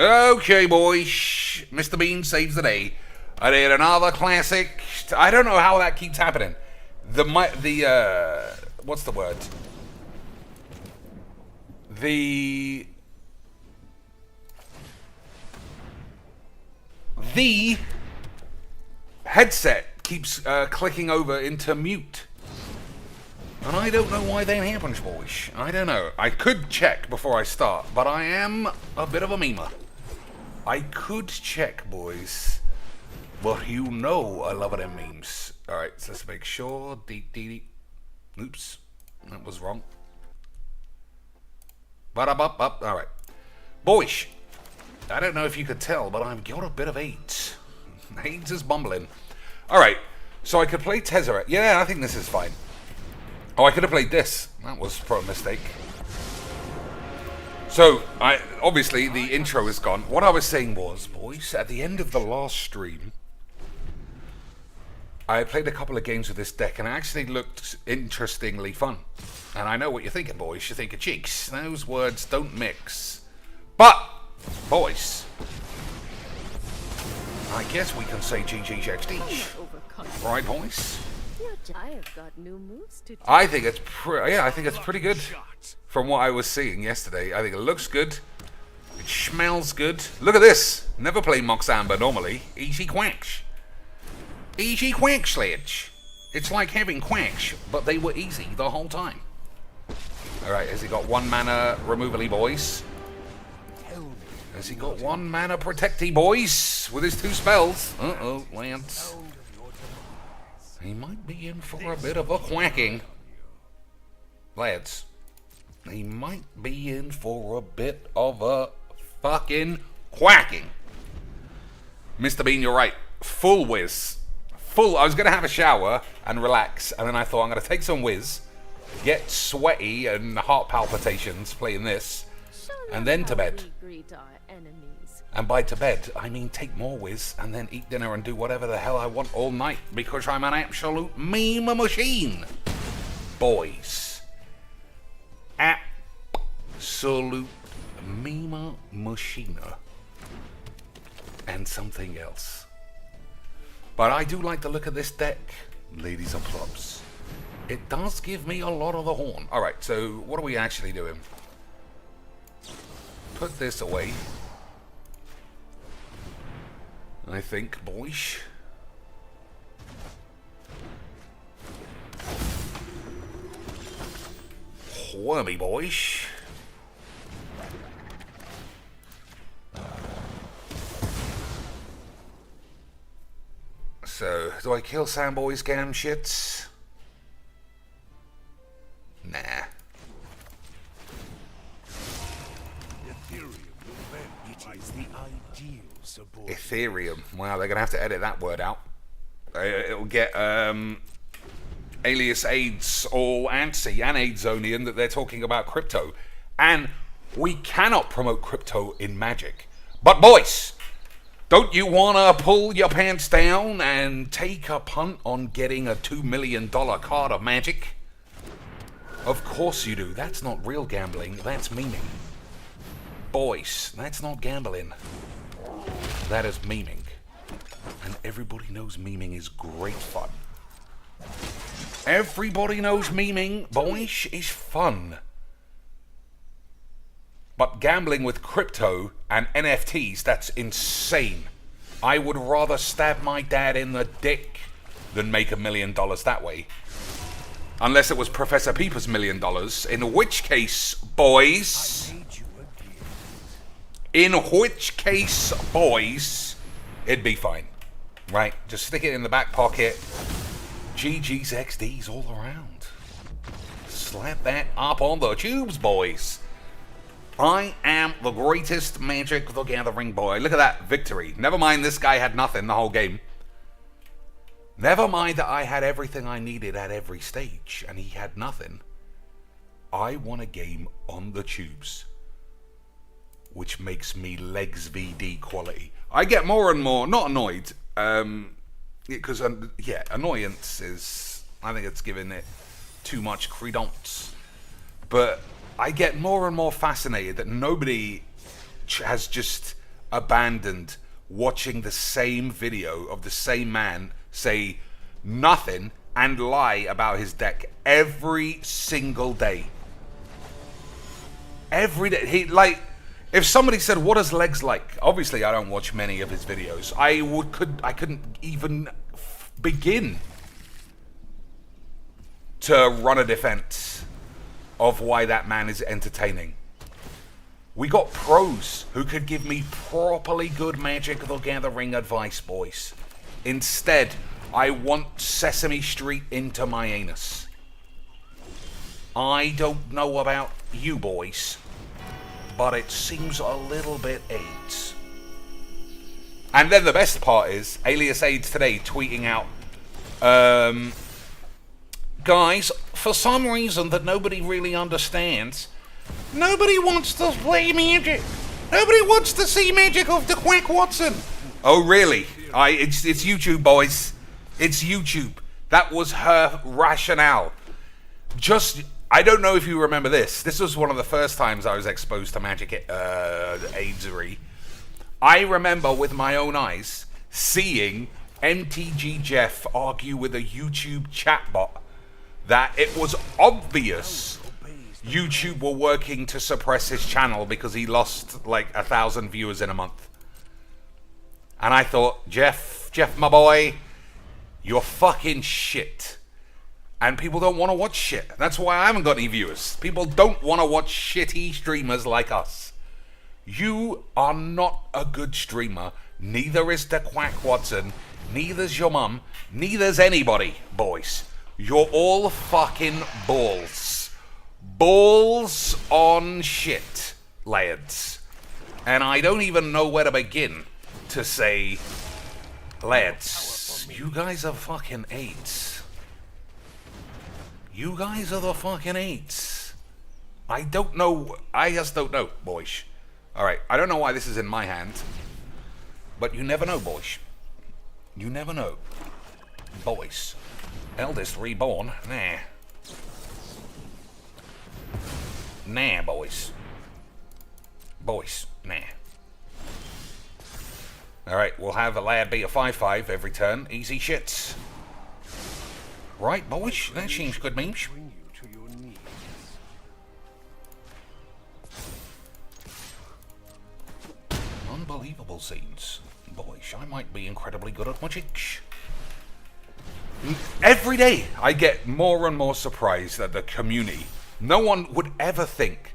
Okay, boys. Mr. Bean saves the day. I did another classic. I don't know how that keeps happening. What's the word? The headset keeps clicking over into mute. And I don't know why that happens, boys. I don't know. I could check before I start, but I am a bit of a memer. I could check, boys. But you know I love it in memes. Alright, so let's make sure. Oops. That was wrong. Alright. Boys. I don't know if you could tell, but I've got a bit of AIDS. AIDS is bumbling. Alright. So I could play Tezzeret. Yeah, I think this is fine. Oh, I could have played this. That was probably a mistake. So, obviously, the intro is gone. What I was saying was, boys, at the end of the last stream, I played a couple of games with this deck, and it actually looked interestingly fun. And I know what you're thinking, boys. You're thinking, cheeks, those words don't mix. But, boys, I guess we can say GGXD. Right, boys? I have got new moves to I think it's pretty good from what I was seeing yesterday. I think it looks good. It smells good. Look at this. Never play Moxamba normally. Easy quacks. Easy quack sledge. It's like having quacks, but they were easy the whole time. Alright, has he got 1 mana removally, boys? Has he got 1 mana protecty, boys? With his 2 spells. Uh-oh, Lance. He might be in for a bit of a quacking. Lads, he might be in for a bit of a fucking quacking. Mr. Bean, you're right. Full whiz. I was going to have a shower and relax, and then I thought I'm going to take some whiz, get sweaty and heart palpitations playing this, and then to bed. And by to bed, I mean take more whiz and then eat dinner and do whatever the hell I want all night because I'm an absolute meme machine. Boys. Absolute meme machina. And something else. But I do like to look at this deck, ladies and plebs. It does give me a lot of the horn. Alright, so what are we actually doing? Put this away. I think, boys. Wormy boys. So, do I kill Sandboy's gam shits? Nah. Ethereum. Wow, they're going to have to edit that word out. It'll get alias AIDS all antsy and AIDSonian that they're talking about crypto. And we cannot promote crypto in Magic. But boys, don't you want to pull your pants down and take a punt on getting a $2 million card of Magic? Of course you do. That's not real gambling. That's memeing. Boys, that's not gambling. That is memeing. And everybody knows memeing is great fun. Everybody knows memeing, boys, is fun. But gambling with crypto and NFTs, that's insane. I would rather stab my dad in the dick than make $1 million that way. Unless it was Professor Peeper's $1 million, in which case, boys... it'd be fine. Right? Just stick it in the back pocket. GG's XD's all around. Slap that up on the tubes, boys. I am the greatest Magic the Gathering boy. Look at that victory. Never mind this guy had nothing the whole game. Never mind that I had everything I needed at every stage and he had nothing. I won a game on the tubes, which makes me legs VD quality. I get more and more, not annoyed, because, annoyance is, I think it's giving it too much credence. But I get more and more fascinated that nobody has just abandoned watching the same video of the same man say nothing and lie about his deck every single day. Every day. He, like, if somebody said, what is Legs like? Obviously, I don't watch many of his videos. I couldn't even begin to run a defense of why that man is entertaining. We got pros who could give me properly good Magic the Gathering advice, boys. Instead, I want Sesame Street into my anus. I don't know about you boys, but it seems a little bit AIDS. And then the best part is, Alias AIDS today tweeting out, guys, for some reason that nobody really understands, nobody wants to play Magic. Nobody wants to see Magic of the Quack Watson. Oh, really? It's YouTube, boys. It's YouTube. That was her rationale. I don't know if you remember this. This was one of the first times I was exposed to Magic AIDSery. I remember with my own eyes seeing MTG Jeff argue with a YouTube chatbot that it was obvious YouTube were working to suppress his channel because he lost like 1,000 viewers in a month. And I thought, Jeff, my boy, you're fucking shit. And people don't want to watch shit. That's why I haven't got any viewers. People don't want to watch shitty streamers like us. You are not a good streamer. Neither is the Quack Watson. Neither's your mum. Neither's anybody, boys. You're all fucking balls. Balls on shit, lads. And I don't even know where to begin to say, lads, you guys are fucking AIDS. You guys are the fucking AIDS. I don't know. I just don't know, boys. Alright, I don't know why this is in my hand. But you never know, boys. You never know. Boys. Eldest reborn? Nah. Nah, boys. Boys, nah. Alright, we'll have a lad be a 5/5 every turn. Easy shits. Right, boys? That seems good, memes. Unbelievable scenes. Boys, I might be incredibly good at magic. Every day, I get more and more surprised at the community. No one would ever think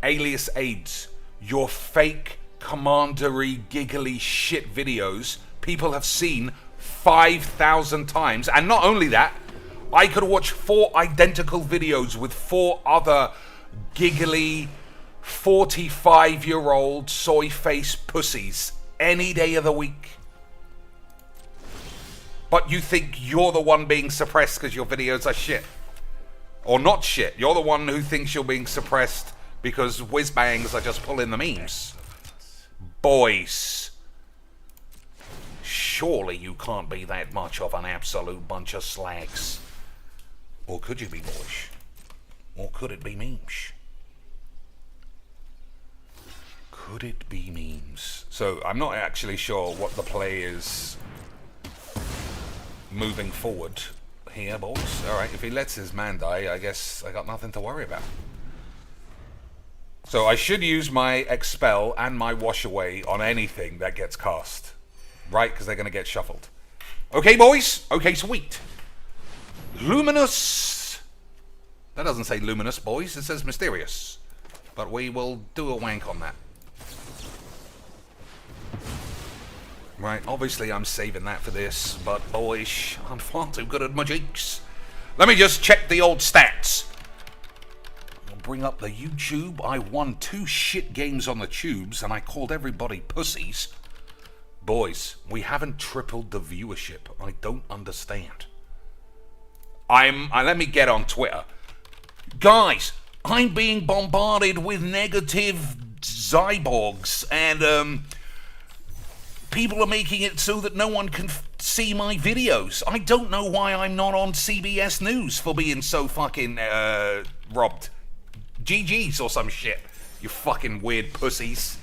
Alias AIDS, your fake, commandery, giggly shit videos people have seen 5,000 times. And not only that, I could watch 4 identical videos with 4 other giggly 45-year-old soy-faced pussies any day of the week. But you think you're the one being suppressed because your videos are shit. Or not shit. You're the one who thinks you're being suppressed because whiz-bangs are just pulling the memes. Boys. Surely you can't be that much of an absolute bunch of slags. Or could you be, boys? Or could it be memes? Could it be memes? So, I'm not actually sure what the play is moving forward here, boys. Alright, if he lets his man die, I guess I got nothing to worry about. So I should use my Expel and my Wash Away on anything that gets cast. Right, because they're going to get shuffled. Okay, boys? Okay, sweet. Luminous. That doesn't say luminous, boys. It says mysterious. But we will do a wank on that. Right, obviously I'm saving that for this, but boys, I'm far too good at magics. Let me just check the old stats. I'll bring up the YouTube. I won 2 shit games on the tubes, and I called everybody pussies. Boys, we haven't tripled the viewership. I don't understand. Let me get on Twitter. Guys, I'm being bombarded with negative cyborgs, and people are making it so that no one can see my videos. I don't know why I'm not on CBS News for being so fucking robbed. GG's or some shit. You fucking weird pussies.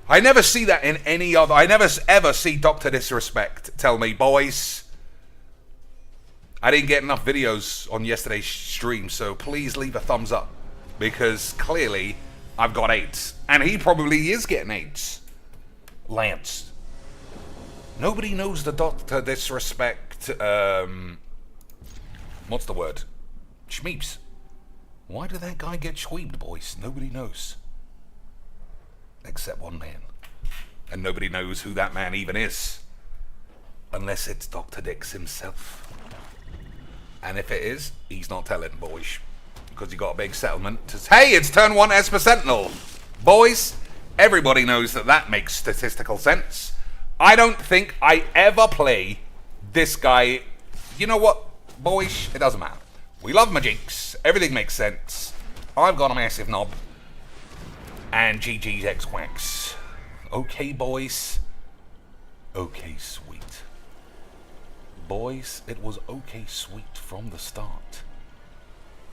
I never see that in any other... I never ever see Dr. Disrespect tell me, boys, I didn't get enough videos on yesterday's stream, so please leave a thumbs up. Because clearly, I've got 8. And he probably is getting 8. Lance. Nobody knows the Dr. Disrespect, what's the word? Schmeeps. Why did that guy get schweebed, boys? Nobody knows. Except one man. And nobody knows who that man even is. Unless it's Dr. Dix himself. And if it is, he's not telling, boys. Because he got a big settlement. Hey, it's turn 1 Esper Sentinel. Boys, everybody knows that that makes statistical sense. I don't think I ever play this guy. You know what, boys? It doesn't matter. We love Majinx. Everything makes sense. I've got a massive knob. And GG's X Quacks. Okay, boys. Okay, sweet. Boys, it was okay, sweet from the start.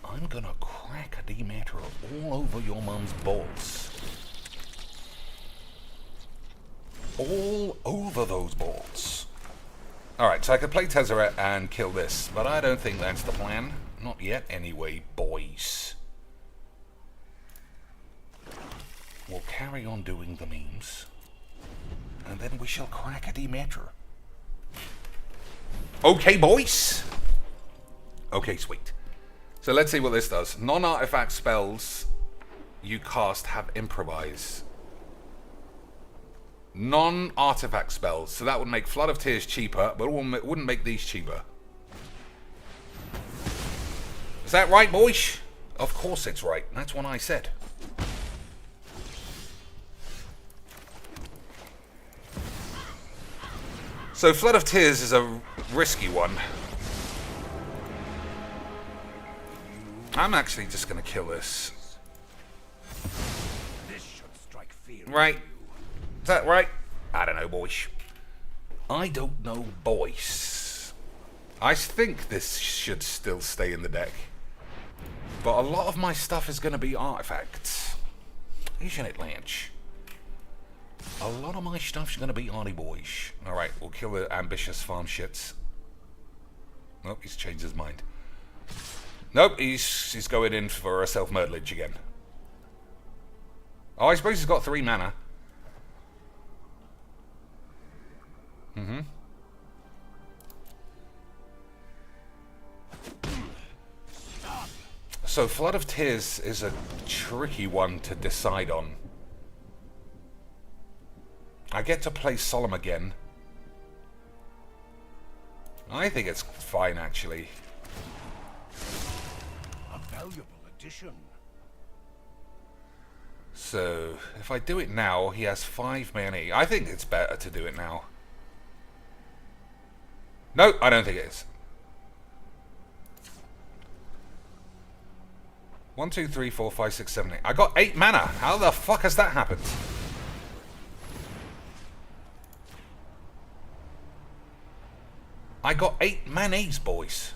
I'm gonna crack a demeter all over your mum's balls. All over those balls. Alright, so I could play Tezzeret and kill this, but I don't think that's the plan. Not yet anyway, boys. We'll carry on doing the memes. And then we shall crack a demeter. Okay, boys. Okay, sweet. So let's see what this does. Non-artifact spells you cast have improvise. Non-artifact spells. So that would make Flood of Tears cheaper, but it wouldn't make these cheaper. Is that right, boys? Of course it's right. That's what I said. So Flood of Tears is a risky one. I'm actually just going to kill this. This should strike fear. Right. Is that right? I don't know, boys. I don't know, boys. I think this should still stay in the deck. But a lot of my stuff is going to be artifacts. Isn't it, Lance? A lot of my stuff's going to be arty boys. Alright, we'll kill the ambitious farm shits. Nope, he's changed his mind. Nope, he's going in for a self-murderage again. Oh, I suppose he's got 3 mana. So Flood of Tears is a tricky one to decide on. I get to play Solemn again. I think it's fine, actually. A valuable addition. So, if I do it now, he has 5 mana. I think it's better to do it now. No, I don't think it is. 1, 2, 3, 4, 5, 6, 7, 8. I got 8 mana. How the fuck has that happened? I got 8 manas, boys.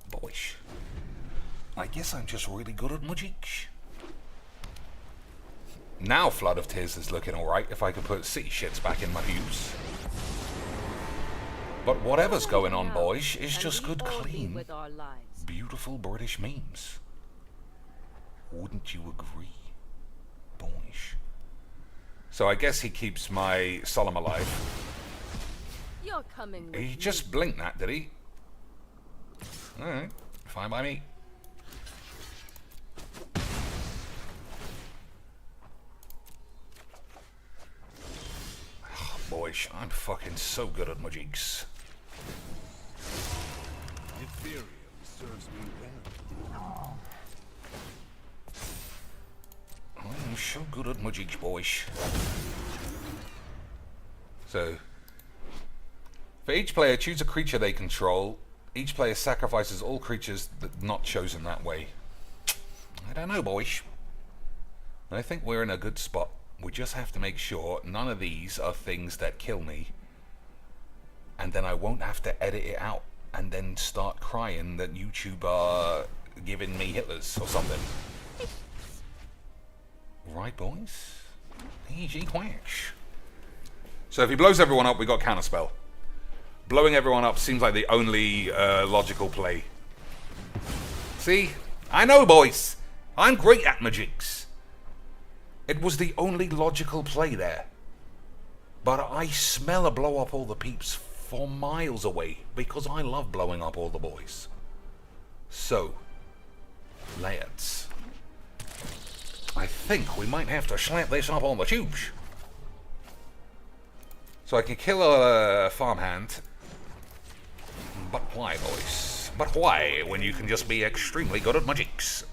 Boys. I guess I'm just really good at magic. Now Flood of Tears is looking alright if I can put city shits back in my views. But whatever's going on, boys, is just good, clean, beautiful British memes. Wouldn't you agree, boys? So I guess he keeps my Solemn alive. You're coming with He me. just blinked that, did he? Alright, fine by me. Oh, boys, I'm fucking so good at magics. Ethereum serves me well. I'm so good at magics, boys. So, for each player, choose a creature they control. Each player sacrifices all creatures that not chosen that way. I don't know, boys. I think we're in a good spot. We just have to make sure none of these are things that kill me. And then I won't have to edit it out. and then start crying that YouTube are giving me Hitlers or something. Right, boys? Easy quash. So if he blows everyone up, we got counterspell. Blowing everyone up seems like the only logical play. See? I know, boys. I'm great at magics. It was the only logical play there. But I smell a blow up all the peeps for miles away because I love blowing up all the boys. So, lads, I think we might have to slap this up on the tubes. So I can kill a farmhand. But why, boys? But why, when you can just be extremely good at magics?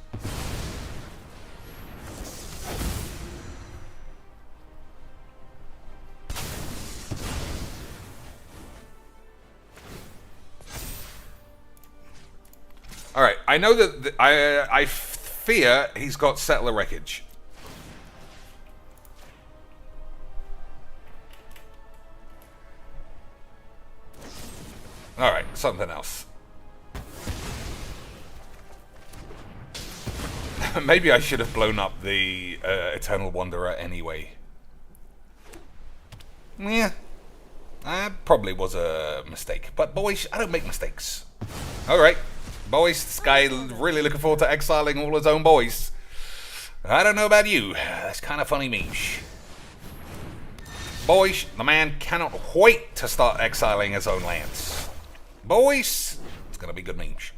Alright, I know that I fear he's got Settler Wreckage. Alright, something else. Maybe I should have blown up the Eternal Wanderer anyway. Yeah, that probably was a mistake. But boys, I don't make mistakes. Alright, boys, this guy really looking forward to exiling all his own boys. I don't know about you. That's kind of funny memes. Boys, the man cannot wait to start exiling his own lands. Boys, it's going to be good memes.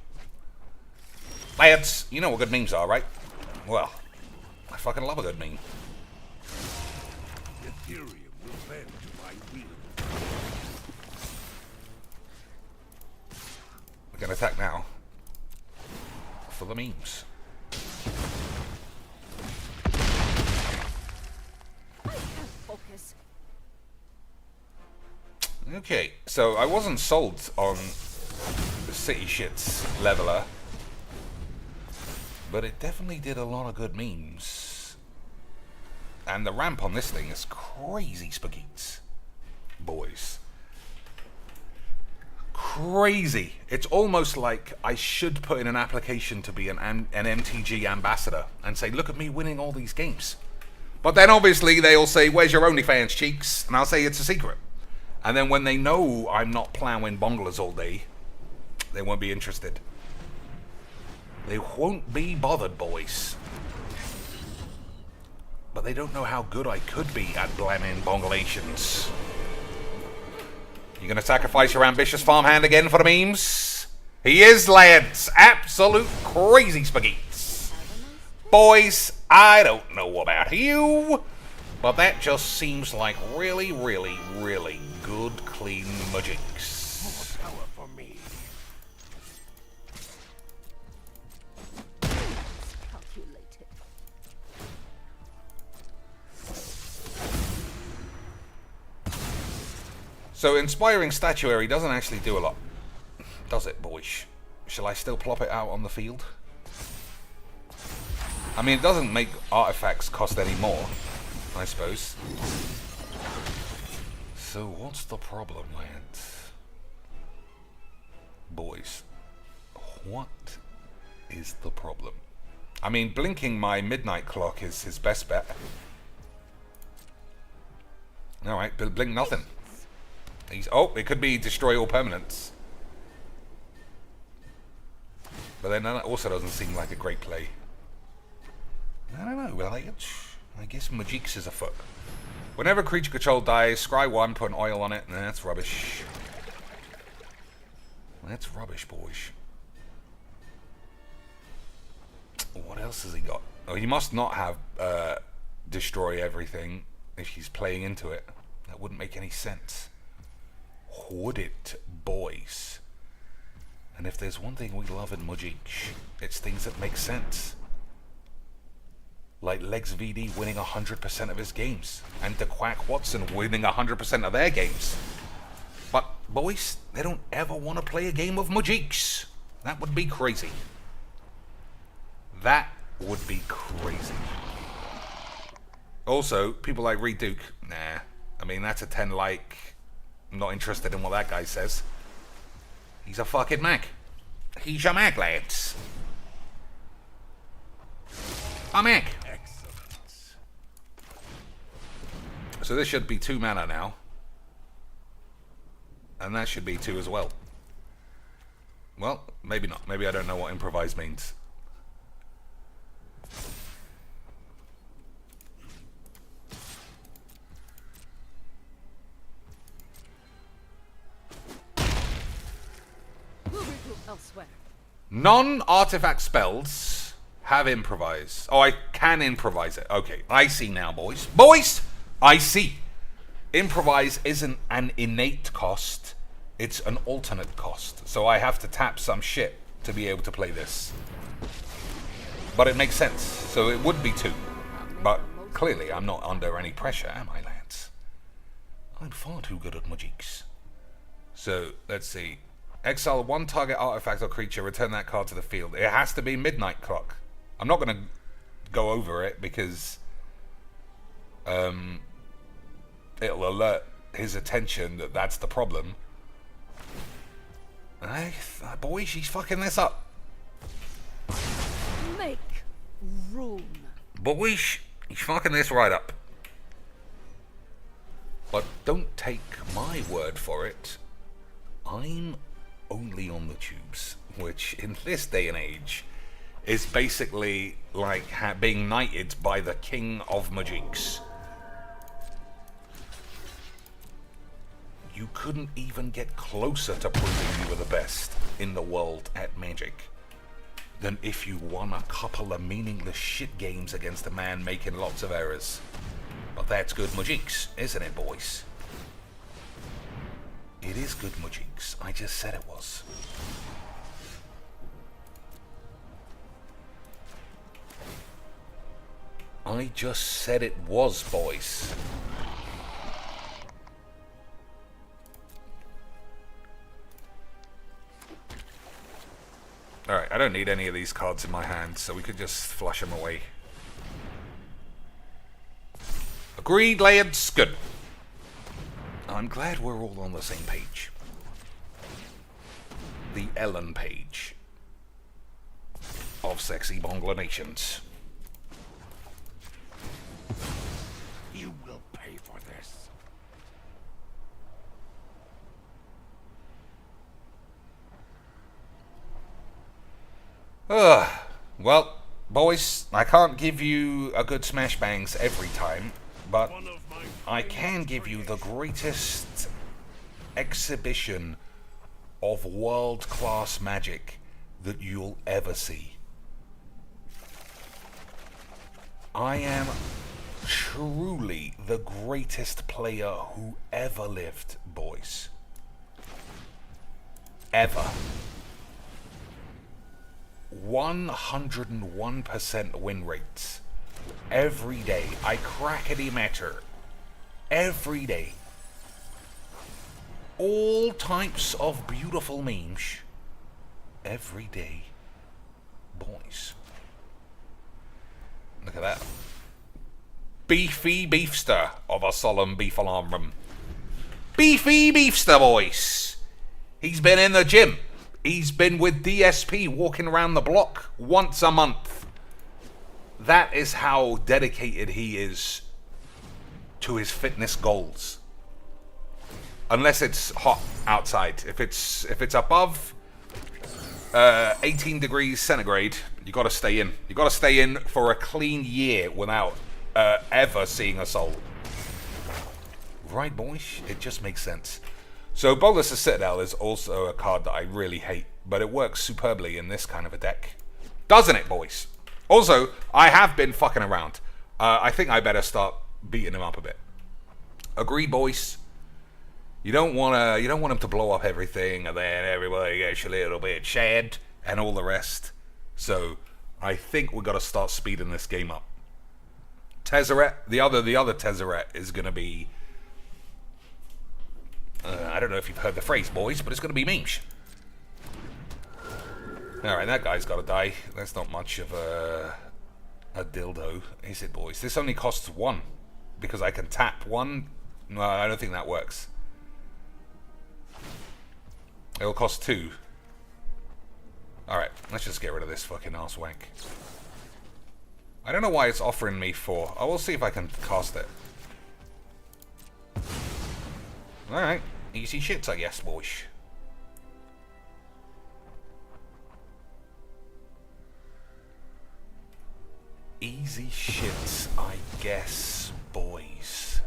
Lads, you know what good memes are, right? Well, I fucking love a good meme. Ethereum will bend to my will. We're going to attack now. For the memes. I can't focus. Okay, so I wasn't sold on the City Shits leveler, but it definitely did a lot of good memes. And the ramp on this thing is crazy spaghetti, boys. Crazy. It's almost like I should put in an application to be an MTG ambassador and say, look at me winning all these games. But then obviously they'll say, where's your OnlyFans, cheeks? And I'll say it's a secret. And then when they know I'm not plowing bonglers all day, they won't be interested. They won't be bothered, boys. But they don't know how good I could be at blamming bonglations. You gonna sacrifice your ambitious farmhand again for the memes? He is, lads. Absolute crazy spaghettis. Boys, I don't know about you, but that just seems like really, really, really good, clean magics. More power for me. Calculated. So inspiring statuary doesn't actually do a lot, does it, boys? Shall I still plop it out on the field? I mean, it doesn't make artifacts cost any more, I suppose. So what's the problem, lads? Boys, what is the problem? I mean, blinking my midnight clock is his best bet. Alright, blink nothing. Oh, it could be destroy all permanents. But then that also doesn't seem like a great play. I don't know, I guess Magix is afoot. Whenever creature control dies, scry 1, put an oil on it. Nah, that's rubbish. That's rubbish, boys. What else has he got? Oh, he must not have destroy everything if he's playing into it. That wouldn't make any sense. Would it, boys? And if there's one thing we love in Magic, it's things that make sense. Like Legs VD winning 100% of his games, and the Quack Watson winning 100% of their games. But, boys, they don't ever want to play a game of Magics. That would be crazy. That would be crazy. Also, people like Reed Duke, nah. I mean, that's a 10 like. I'm not interested in what that guy says. He's a fucking mag. He's a mag, lads. A mag. Excellent. So this should be 2 mana now. And that should be 2 as well. Well, maybe not. Maybe I don't know what improvise means. We'll regroup elsewhere. Non-artifact spells have improvise. Oh, I can improvise it. Okay, I see now, boys. Boys! I see. Improvise isn't an innate cost. It's an alternate cost. So I have to tap some shit to be able to play this. But it makes sense. So it would be 2. But clearly I'm not under any pressure, am I, lads? I'm far too good at magics. So, let's see. Exile 1 target artifact or creature, return that card to the field. It has to be Midnight Clock. I'm not going to go over it because it'll alert his attention that that's the problem. Hey, boy, she's fucking this up. Make room. Boy, she's fucking this right up. But don't take my word for it. I'm only on the tubes, which in this day and age is basically like being knighted by the king of magics. You couldn't even get closer to proving you were the best in the world at Magic than if you won a couple of meaningless shit games against a man making lots of errors. But that's good magics, isn't it, boys? It is good magics. I just said it was. I just said it was, boys. Alright, I don't need any of these cards in my hand, so we could just flush them away. Agreed, lads? Good. I'm glad we're all on the same page. The Ellen page of Sexy Bongla Nations. You will pay for this. Well, boys, I can't give you a good smash bangs every time, but I can give you the greatest exhibition of world-class magic that you'll ever see. I am truly the greatest player who ever lived, boys. Ever. 101% win rates. Every day. I crackety matter. Every day. All types of beautiful memes. Every day. Boys. Look at that. Beefy beefster of a solemn beef alarm room. Beefy beefster, boys. He's been in the gym. He's been with DSP walking around the block once a month. That is how dedicated he is to his fitness goals. Unless it's hot outside. If it's above 18 degrees centigrade, you got to stay in. You got to stay in for a clean year without ever seeing a soul. Right, boys? It just makes sense. So Bolas' Citadel is also a card that I really hate, but it works superbly in this kind of a deck. Doesn't it, boys? Also, I have been fucking around. I think I better start beating him up a bit. Agreed, boys? You don't want him to blow up everything, and then everybody gets a little bit sad, and all the rest. So, I think we've got to start speeding this game up. Tezzeret, the other Tezzeret is going to be... I don't know if you've heard the phrase, boys, but it's going to be memes. Alright, that guy's got to die. That's not much of a dildo, is it, boys? This only costs 1, because I can tap 1. No, I don't think that works. It'll cost 2. Alright, let's just get rid of this fucking arse wank. I don't know why it's offering me 4. I will see if I can cast it. Alright, easy shits, I guess, boys. Easy shits, I guess, boys.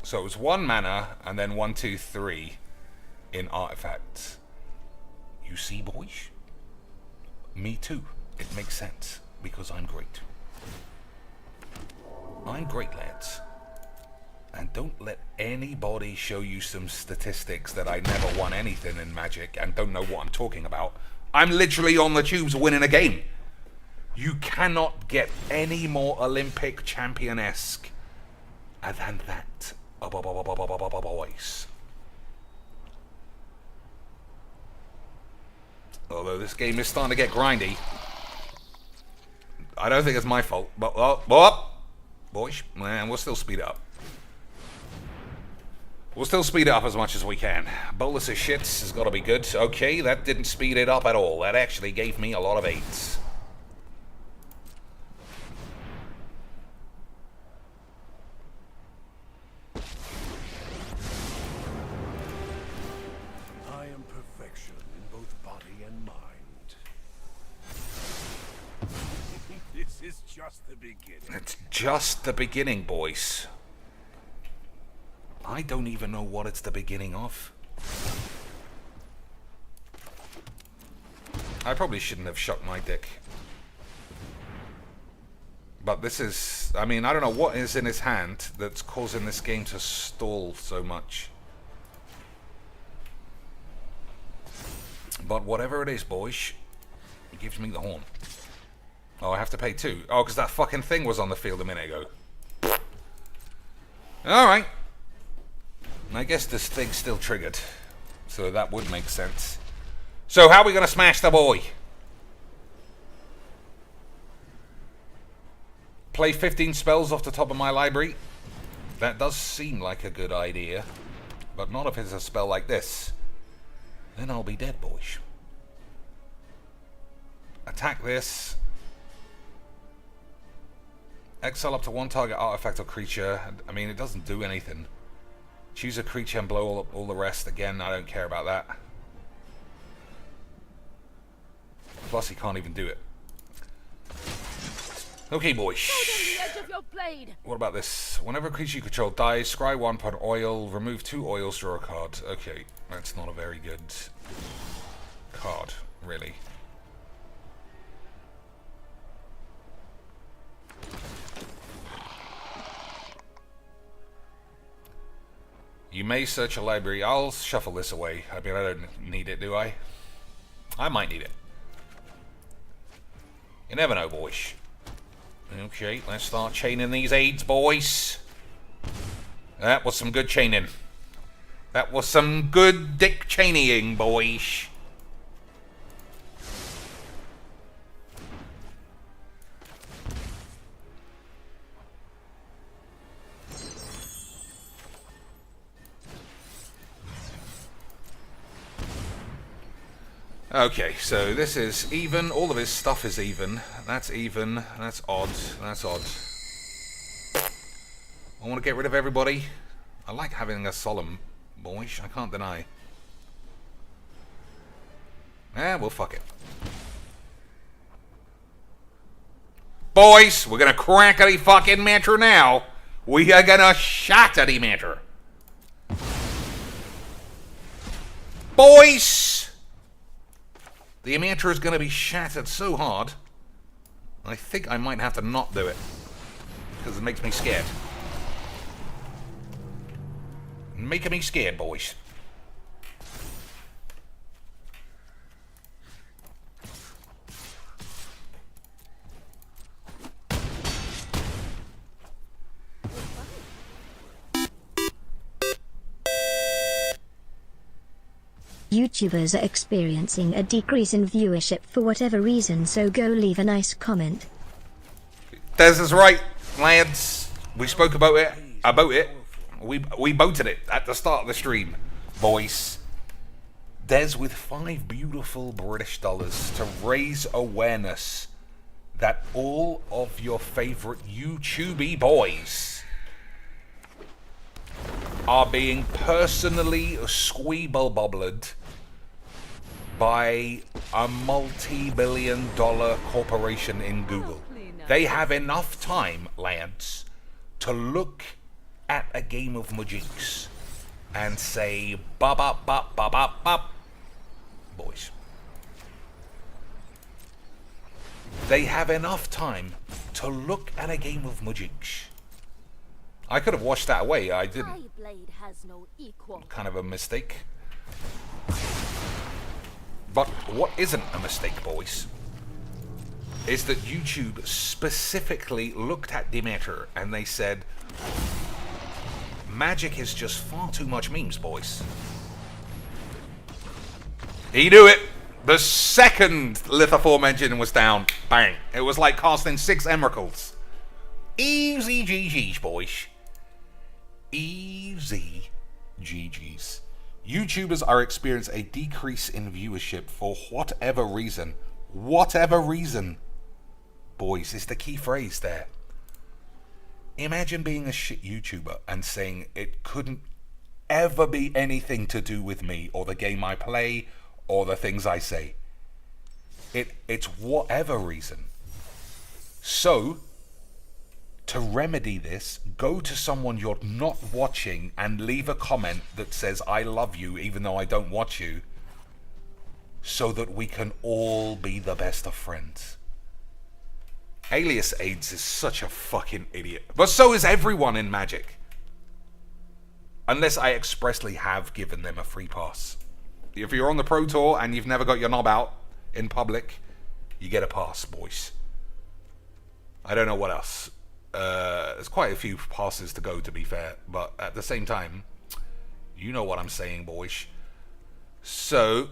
So it was 1 mana, and then 1, 2, 3 in artifacts. You see, boys? Me too. It makes sense, because I'm great. I'm great, lads. And don't let anybody show you some statistics that I never won anything in Magic and don't know what I'm talking about. I'm literally on the tubes winning a game. You cannot get any more Olympic champion-esque than that, boys. Although this game is starting to get grindy. I don't think it's my fault, but boys, man, we'll still speed it up. We'll still speed it up as much as we can. Bolus of shits has got to be good. Okay, that didn't speed it up at all. That actually gave me a lot of 8s. I am perfection in both body and mind. This is just the beginning. It's just the beginning, boys. I don't even know what it's the beginning of. I probably shouldn't have shot my dick. But this is... I mean, I don't know what is in his hand that's causing this game to stall so much. But whatever it is, boys, it gives me the horn. Oh, I have to pay 2. Oh, because that fucking thing was on the field a minute ago. Alright. I guess this thing's still triggered. So that would make sense. So how are we going to smash the boy? Play 15 spells off the top of my library? That does seem like a good idea. But not if it's a spell like this. Then I'll be dead, boys. Attack this. Exile up to 1 target artifact or creature. I mean, it doesn't do anything. Choose a creature and blow all the rest. Again, I don't care about that. Plus, he can't even do it. Okay, boys. What about this? Whenever a creature you control dies, scry 1, put oil, remove 2 oils, draw a card. Okay, that's not a very good card, really. You may search a library. I'll shuffle this away. I mean, I don't need it, do I? I might need it. You never know, boys. Okay, let's start chaining these aids, boys. That was some good chaining. That was some good dick chaining, boys. Okay, so this is even. All of his stuff is even. That's even. That's odd. That's odd. I want to get rid of everybody. I like having a solemn boys. I can't deny. Well, fuck it. Boys, we're gonna crackety fucking mantra now. We are gonna shattity mantra. Boys! The mantra is going to be shattered so hard, I think I might have to not do it. Because it makes me scared. Making me scared, boys. YouTubers are experiencing a decrease in viewership for whatever reason, so go leave a nice comment. Des is right, lads. We spoke about it. We voted it at the start of the stream, boys. Des with 5 beautiful British dollars to raise awareness that all of your favorite YouTubey boys are being personally squeeble-bobbled by a multi-billion-dollar corporation in Google. They have enough time, lads, to look at a game of Majinks and say, bop, bop, bop, bop, bop, bop. Boys. They have enough time to look at a game of Majinks. I could have washed that away. I didn't. My blade has no equal. Kind of a mistake. But what isn't a mistake, boys, is that YouTube specifically looked at the matter and they said, Magic is just far too much memes, boys. He knew it. The second lithoform engine was down, bang. It was like casting 6 emeralds. Easy GG's, boys. Easy GG's. YouTubers are experiencing a decrease in viewership for whatever reason. Whatever reason. Boys, is the key phrase there. Imagine being a shit YouTuber and saying it couldn't ever be anything to do with me or the game I play or the things I say. It's whatever reason. So, to remedy this, go to someone you're not watching and leave a comment that says, I love you even though I don't watch you, so that we can all be the best of friends. Alias AIDS is such a fucking idiot. But so is everyone in Magic. Unless I expressly have given them a free pass. If you're on the Pro Tour and you've never got your knob out in public, you get a pass, boys. I don't know what else. There's quite a few passes to go, to be fair. But at the same time, you know what I'm saying, boys. So,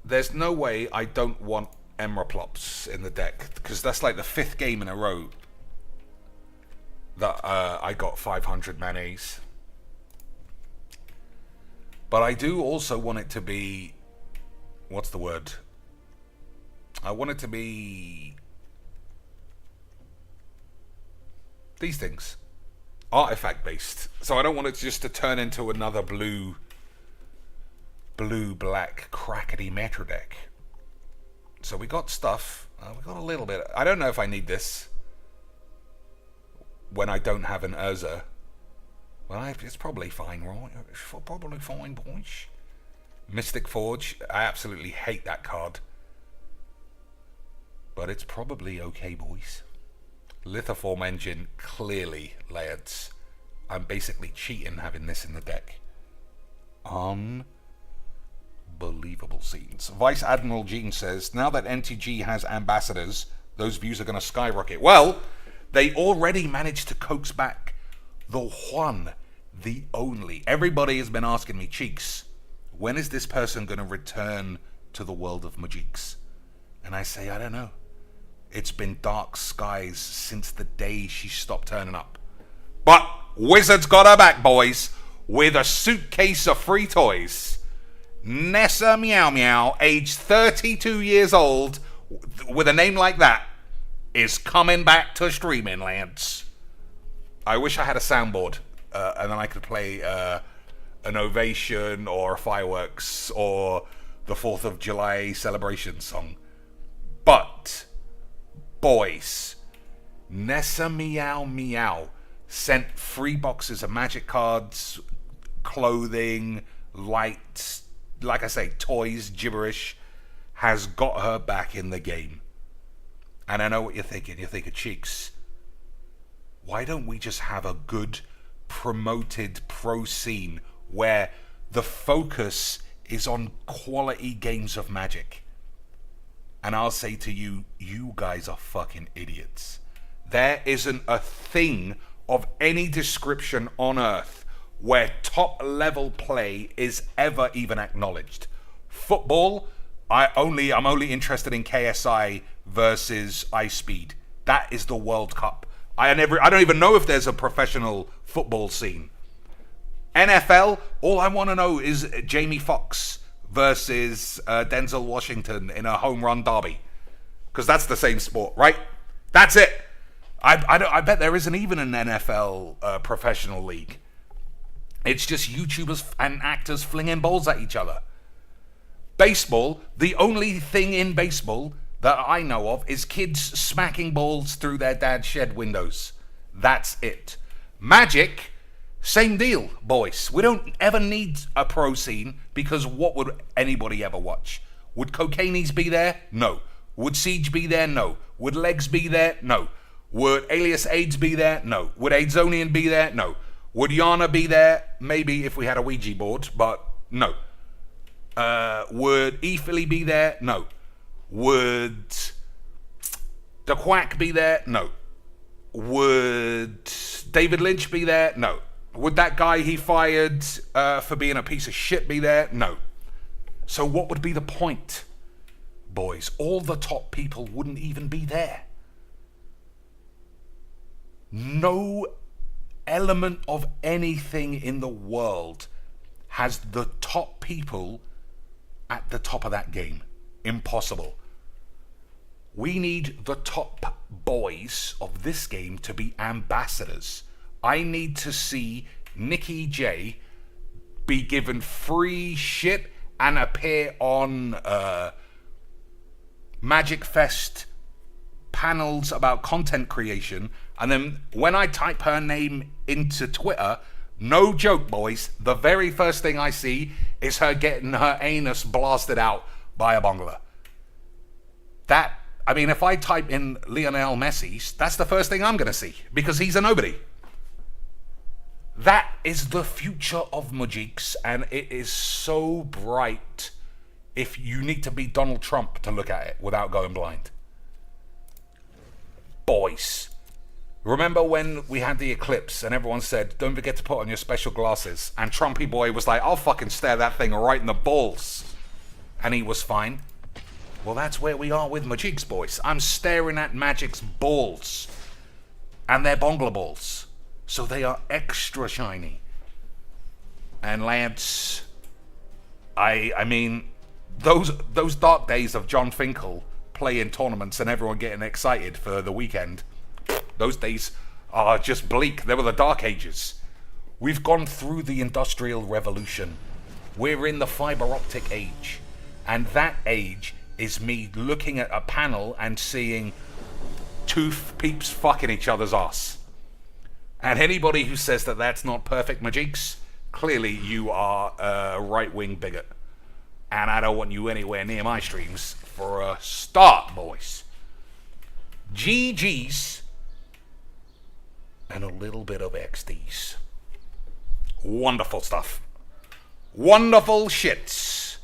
there's no way I don't want Emeraplops in the deck, because that's like the 5th game in a row that I got 500 manes. But I do also want it to be, what's the word? I want it to be these things, artifact based. So I don't want it just to turn into another blue-black crackety meta deck. So we got stuff. We got a little bit. I don't know if I need this when I don't have an Urza. Well, it's probably fine, right? It's probably fine, boys. Mystic Forge. I absolutely hate that card. But it's probably okay, boys. Lithoform Engine, clearly, lads. I'm basically cheating having this in the deck. Unbelievable scenes. Vice Admiral Gene says, now that NTG has ambassadors, those views are going to skyrocket. Well, they already managed to coax back the one, the only. Everybody has been asking me, Cheeks, when is this person going to return to the world of Majinks? And I say, I don't know. It's been dark skies since the day she stopped turning up. But Wizards got her back, boys, with a suitcase of free toys. Nessa Meow Meow, aged 32 years old, with a name like that, is coming back to streaming, lads. I wish I had a soundboard, and then I could play an ovation or a fireworks or the 4th of July celebration song. But, boys, Nessa Meow Meow sent 3 boxes of Magic cards, clothing, lights, like I say, toys, gibberish, has got her back in the game. And I know what you're thinking. You're thinking, Cheeks, why don't we just have a good promoted pro scene where the focus is on quality games of Magic? And I'll say to you, you guys are fucking idiots. There isn't a thing of any description on Earth where top level play is ever even acknowledged. Football, I'm only interested in KSI versus Ice Speed. That is the World Cup. I don't even know if there's a professional football scene. NFL, all I want to know is Jamie Foxx versus Denzel Washington in a home run derby. Because that's the same sport, right? That's it. I bet there isn't even an NFL professional league. It's just YouTubers and actors flinging balls at each other. Baseball, the only thing in baseball that I know of is kids smacking balls through their dad's shed windows. That's it. Magic, same deal, boys. We don't ever need a pro scene because what would anybody ever watch? Would Cocainees be there? No. Would Siege be there? No. Would Legs be there? No. Would Alias AIDS be there? No. Would Aidsonian be there? No. Would Yana be there? Maybe if we had a Ouija board, but no. Would E-Philly be there? No. Would the Quack be there? No. Would David Lynch be there? No. Would that guy he fired for being a piece of shit be there? No. So what would be the point, boys? All the top people wouldn't even be there. No element of anything in the world has the top people at the top of that game. Impossible. We need the top boys of this game to be ambassadors. I need to see Nikki J be given free shit and appear on Magic Fest panels about content creation, and then when I type her name into Twitter, no joke, boys, the very first thing I see is her getting her anus blasted out by a bungler. If I type in Lionel Messi, that's the first thing I'm going to see, because he's a nobody. That is the future of Majiks, and it is so bright if you need to be Donald Trump to look at it without going blind. Boys, remember when we had the eclipse and everyone said, don't forget to put on your special glasses, and Trumpy boy was like, I'll fucking stare that thing right in the balls, and he was fine? Well, that's where we are with Magic's, boys. I'm staring at Magic's balls, and they're bongler balls, so they are extra shiny. And lads, I mean, those dark days of John Finkel playing tournaments and everyone getting excited for the weekend, those days are just bleak. They were the dark ages. We've gone through the Industrial Revolution. We're in the fiber optic age, and that age is me looking at a panel and seeing two peeps fucking each other's ass. And anybody who says that that's not perfect Majiks, clearly you are a right-wing bigot. And I don't want you anywhere near my streams for a start, boys. GG's and a little bit of XD's. Wonderful stuff. Wonderful shits.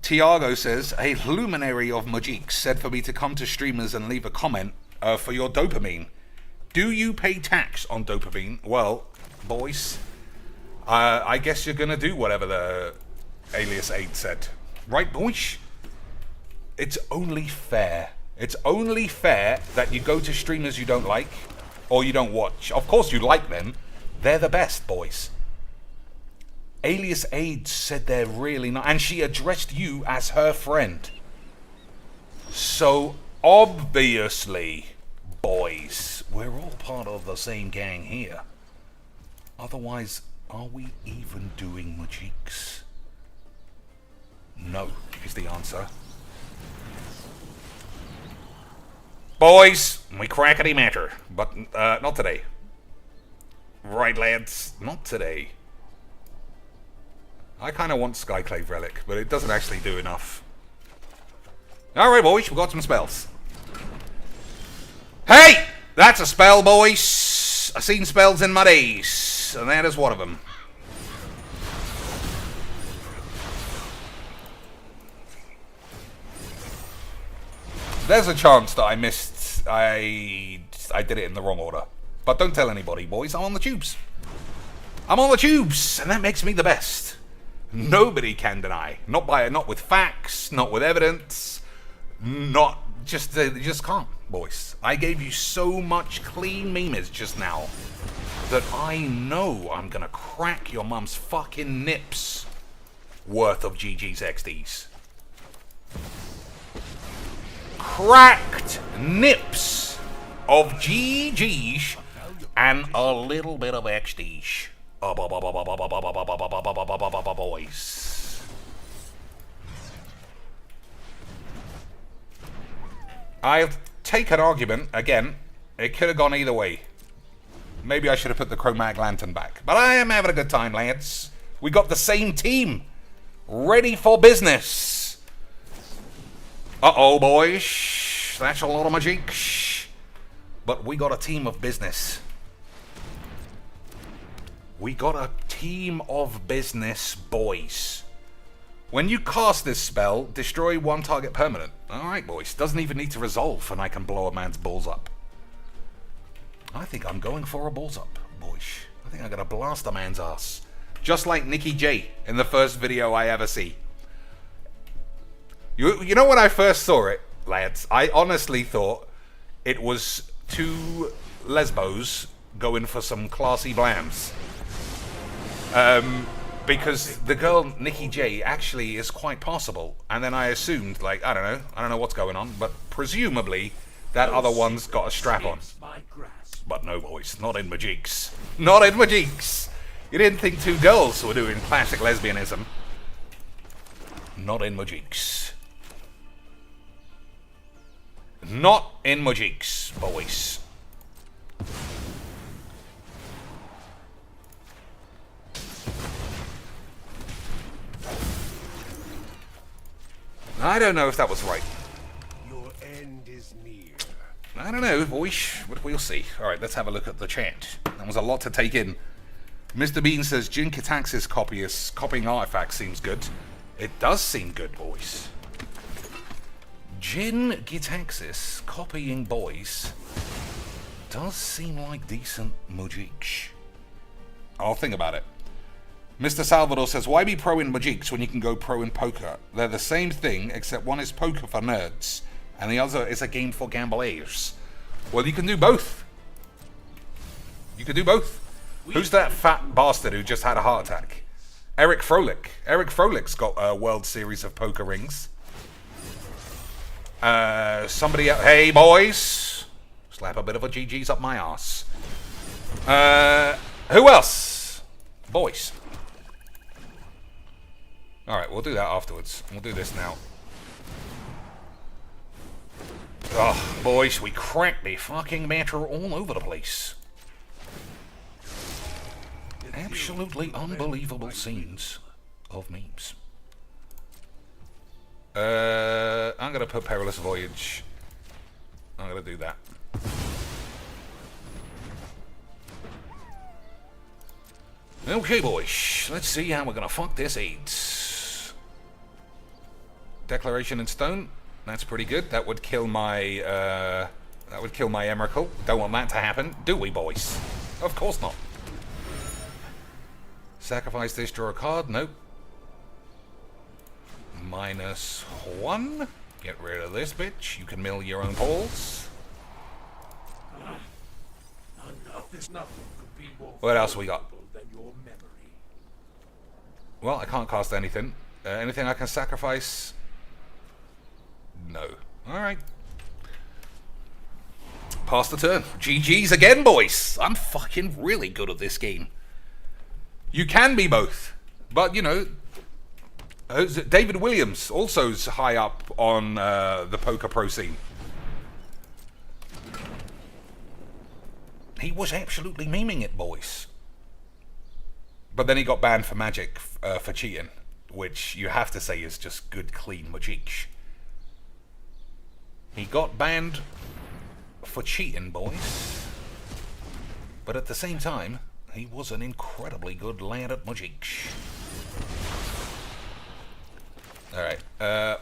Tiago says, a luminary of Majik said for me to come to streamers and leave a comment for your dopamine. Do you pay tax on dopamine? Well, boys, I guess you're going to do whatever the Alias 8 said. Right, boys? It's only fair. It's only fair that you go to streamers you don't like or you don't watch. Of course you like them. They're the best, boys. Alias AIDS said they're really nice, and she addressed you as her friend. So, obviously, boys, we're all part of the same gang here. Otherwise, are we even doing Majiks? No, is the answer. Boys, we crackety matter, but not today. Right, lads, not today. I kind of want Skyclave Relic, but it doesn't actually do enough. Alright, boys, we've got some spells. Hey! That's a spell, boys! I've seen spells in my days, and that is one of them. There's a chance that I missed. I did it in the wrong order. But don't tell anybody, boys. I'm on the tubes. I'm on the tubes, and that makes me the best. Nobody can deny. Not with facts, not with evidence, they just can't, boys. I gave you so much clean memes just now. that I know I'm gonna crack your mum's fucking nips worth of GG's XDs. Cracked nips of GG's and a little bit of XD's. Boys. I'll take an argument, again, it could have gone either way. Maybe I should have put the chromatic lantern back. But I am having a good time, lads. We got the same team. Ready for business. Uh-oh, boys. That's a lot of magic. But we got a team of business. We got a team of business, boys. When you cast this spell, destroy one target permanent. Alright, boys. Doesn't even need to resolve, and I can blow a man's balls up. I think I'm going for a balls up, boys. I think I'm going to blast a man's ass. Just like Nikki J in the first video I ever see. You know when I first saw it, lads, I honestly thought it was two lesbos going for some classy blams. Because the girl Nikki J actually is quite passable. And then I assumed, like, I don't know what's going on, but presumably that other one's got a strap on. But no, boys, not in Majiks. Not in Majiks! You didn't think two girls were doing classic lesbianism. Not in Majiks. Not in Majiks, boys. I don't know if that was right. Your end is near. I don't know, boys, but we'll see. Alright, let's have a look at the chat. That was a lot to take in. Mr. Bean says, Jin Kitaxis copying artifacts seems good. It does seem good, boys. Jin Gitaxis copying boys does seem like decent Majiks. I'll think about it. Mr. Salvador says, why be pro in Majiks when you can go pro in poker? They're the same thing, except one is poker for nerds, and the other is a game for gamblers. Well, you can do both. You can do both. Who's that fat bastard who just had a heart attack? Eric Froelich. Eric Froelich's got a World Series of Poker rings. Somebody else. Hey, boys. Slap a bit of a GG's up my ass. Who else? Boys. Alright, we'll do that afterwards. We'll do this now. Oh, boys, we cracked the fucking matter all over the place. Absolutely unbelievable scenes of memes. I'm gonna put Perilous Voyage. I'm gonna do that. Okay, boys. Let's see how we're gonna fuck this AIDS. Declaration in Stone. That's pretty good. That would kill my Emrakul. Don't want that to happen, do we, boys? Of course not. Sacrifice this, draw a card. Nope. -1. Get rid of this bitch. You can mill your own balls. What else we got? Well, I can't cast anything. Anything I can sacrifice? No. Alright. Pass the turn. GG's again, boys. I'm fucking really good at this game. You can be both. But, you know, David Williams also is high up on the poker pro scene. He was absolutely memeing it, boys. But then he got banned for Magic for cheating, which you have to say is just good, clean Magic. He got banned for cheating, boys. But at the same time, he was an incredibly good lad at Magic. Alright,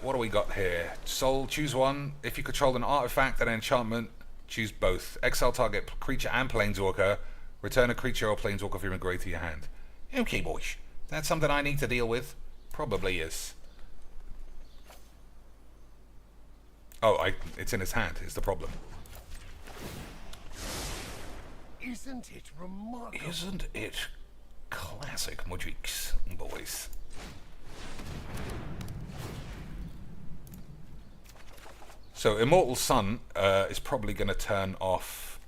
what do we got here? Soul, choose one. If you control an artifact and an enchantment, choose both. Exile target creature and planeswalker. Return a creature or planeswalker from your grave to your hand. Okay, boys. That's something I need to deal with. Probably is. Oh, it's in his hand, is the problem. Isn't it remarkable? Isn't it classic Mojiks, boys? So Immortal Sun is probably going to turn off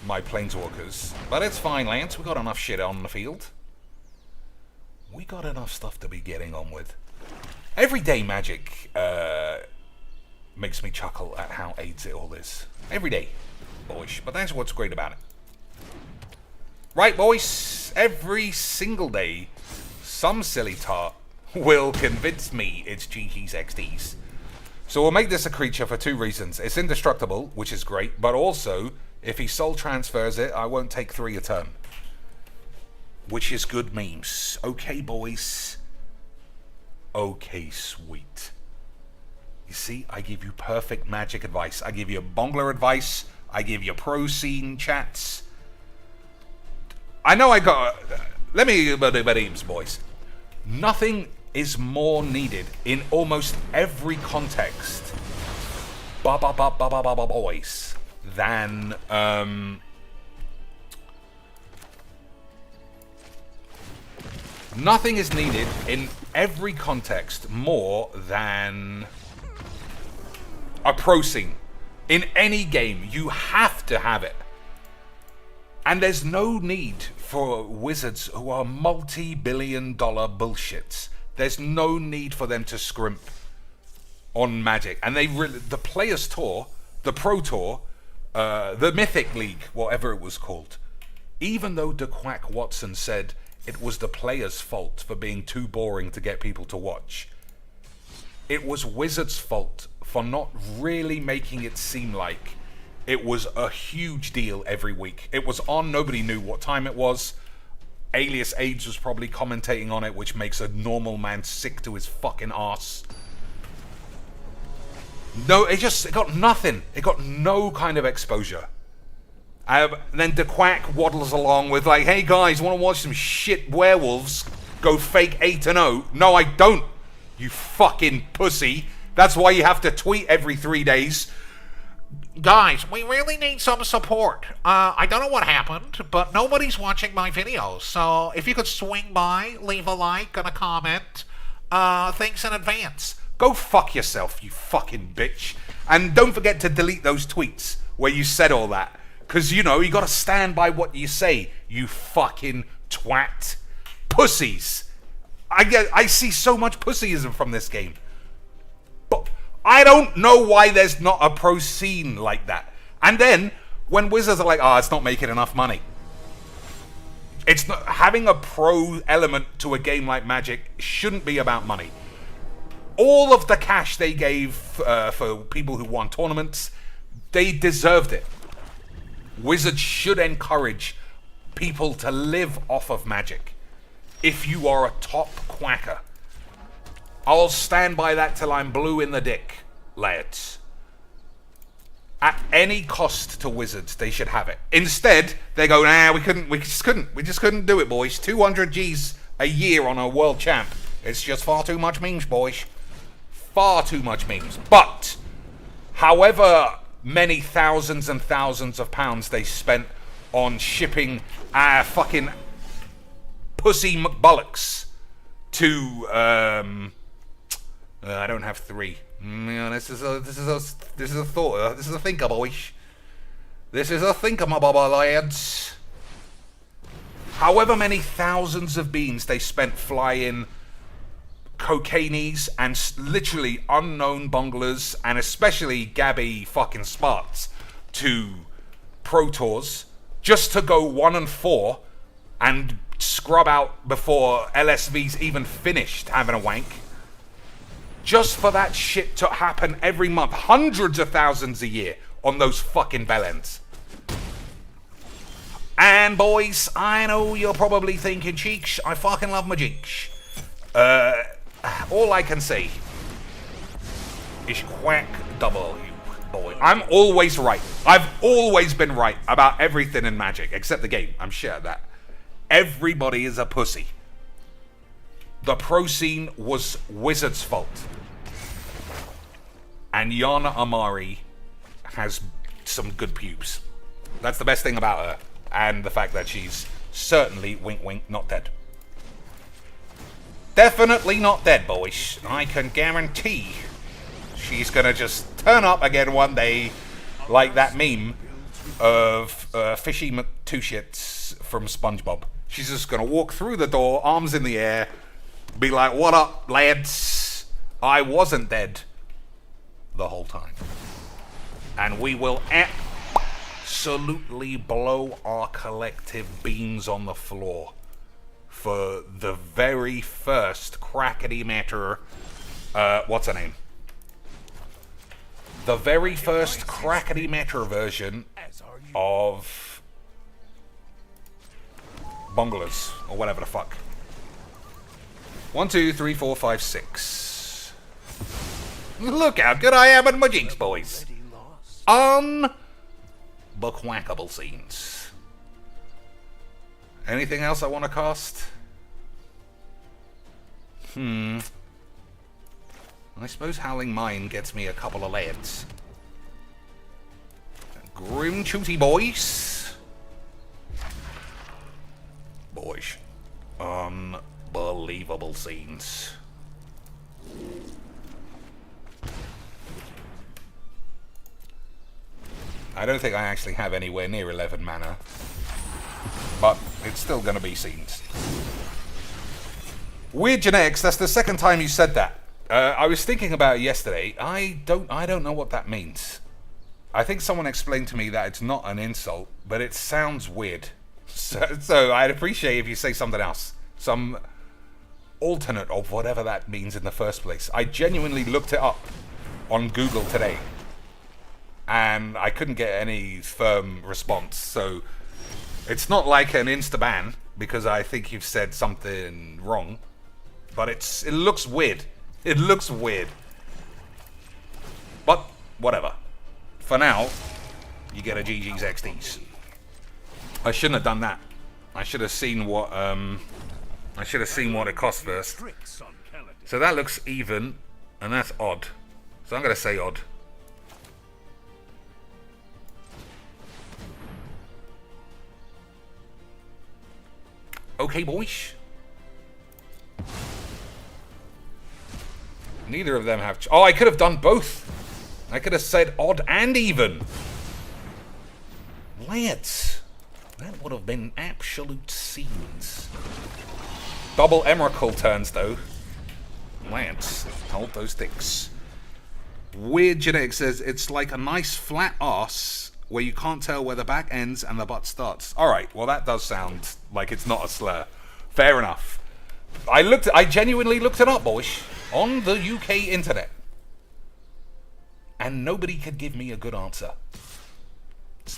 my Planeswalkers. But it's fine, Lance. We got enough shit on the field. We got enough stuff to be getting on with. Everyday Magic makes me chuckle at how AIDS it all is. Every day, boys. But that's what's great about it. Right, boys. Every single day, some silly tart will convince me it's GG's XDs. So we'll make this a creature for two reasons. It's indestructible, which is great, but also, if he soul transfers it, I won't take 3 a turn. Which is good memes. Okay, boys. Okay, sweet. You see, I give you perfect Magic advice. I give you Bongler advice. I give you pro scene chats. I know I got... Let me give you names, boys. Nothing is more needed in almost every context, boys, than nothing is needed in every context more than a pro scene. In any game, you have to have it. And there's no need for wizards who are multi-billion-dollar bullshits. There's no need for them to scrimp on Magic. And the Players Tour, the Pro Tour, the Mythic League, whatever it was called, even though DeQuack Watson said it was the players' fault for being too boring to get people to watch, it was Wizards' fault for not really making it seem like it was a huge deal every week. It was on, nobody knew what time it was. Alias AIDS was probably commentating on it, which makes a normal man sick to his fucking arse. No, it got nothing. It got no kind of exposure. Then DeQuack waddles along with like, hey guys, want to watch some shit werewolves go fake 8-0? No, I don't, you fucking pussy. That's why you have to tweet every 3 days. Guys, we really need some support. I don't know what happened, but nobody's watching my videos. So if you could swing by, leave a like and a comment, thanks in advance. Go fuck yourself, you fucking bitch. And don't forget to delete those tweets where you said all that. Because, you know, you gotta stand by what you say, you fucking twat. Pussies. I see so much pussyism from this game. But I don't know why there's not a pro scene like that. And then, when Wizards are like, it's not making enough money. It's not, having a pro element to a game like Magic shouldn't be about money. All of the cash they gave for people who won tournaments, they deserved it. Wizards should encourage people to live off of Magic. If you are a top quacker. I'll stand by that till I'm blue in the dick, lads. At any cost to Wizards, they should have it. Instead, they go, we just couldn't do it, boys. 200 G's a year on a world champ. It's just far too much memes, boys. Far too much memes. But, however many thousands and thousands of pounds they spent on shipping fucking pussy McBullocks to, I don't have 3. This is a thought. This is a thinker, boys. This is a thinker, my baba lads. However many thousands of beans they spent flying cocainees and literally unknown bunglers, and especially Gabby fucking Sparts, to Pro Tours just to go 1-4 and scrub out before LSV's even finished having a wank. Just for that shit to happen every month. Hundreds of thousands a year on those fucking bellends. And boys, I know you're probably thinking, cheeks, I fucking love my cheeks. All I can say is quack W, boy. I'm always right. I've always been right about everything in Magic, except the game. I'm sure of that. Everybody is a pussy. The pro scene was Wizards' fault. And Yana Amari has some good pubes. That's the best thing about her. And the fact that she's certainly, wink wink, not dead. Definitely not dead, boys. I can guarantee she's gonna just turn up again one day like that meme of Fishy McTwoshits from SpongeBob. She's just gonna walk through the door, arms in the air, be like, "What up, lads? I wasn't dead the whole time." And we will absolutely blow our collective beans on the floor for the very first crackety matter. What's her name? The very first crackety matter version of Bunglers, or whatever the fuck. 1, 2, 3, 4, 5, 6. Look how good I am at my jinx, boys. Unbuckwackable scenes. Anything else I want to cast? I suppose Howling Mine gets me a couple of lads. Grim Chooty boys. Boys. Unbelievable scenes. I don't think I actually have anywhere near 11 mana. But it's still going to be scenes. Weird Genetics, that's the second time you said that. I was thinking about it yesterday. I don't know what that means. I think someone explained to me that it's not an insult, but it sounds weird. So I'd appreciate if you say something else. Some alternate of whatever that means in the first place. I genuinely looked it up on Google today. And I couldn't get any firm response. So it's not like an insta-ban, because I think you've said something wrong. But it looks weird. It looks weird. But, whatever. For now, you get a GG's XDs. I shouldn't have done that. I should have seen what it cost first. So that looks even, and that's odd. So I'm going to say odd. Okay, boys. Neither of them have... Oh, I could have done both. I could have said odd and even. Lads, that would have been absolute scenes. Double Emrakul turns, though. Lads, hold those sticks. Weird Genetics says it's like a nice flat arse where you can't tell where the back ends and the butt starts. Alright, well that does sound like it's not a slur. Fair enough. I genuinely looked it up, boys, on the UK internet. And nobody could give me a good answer.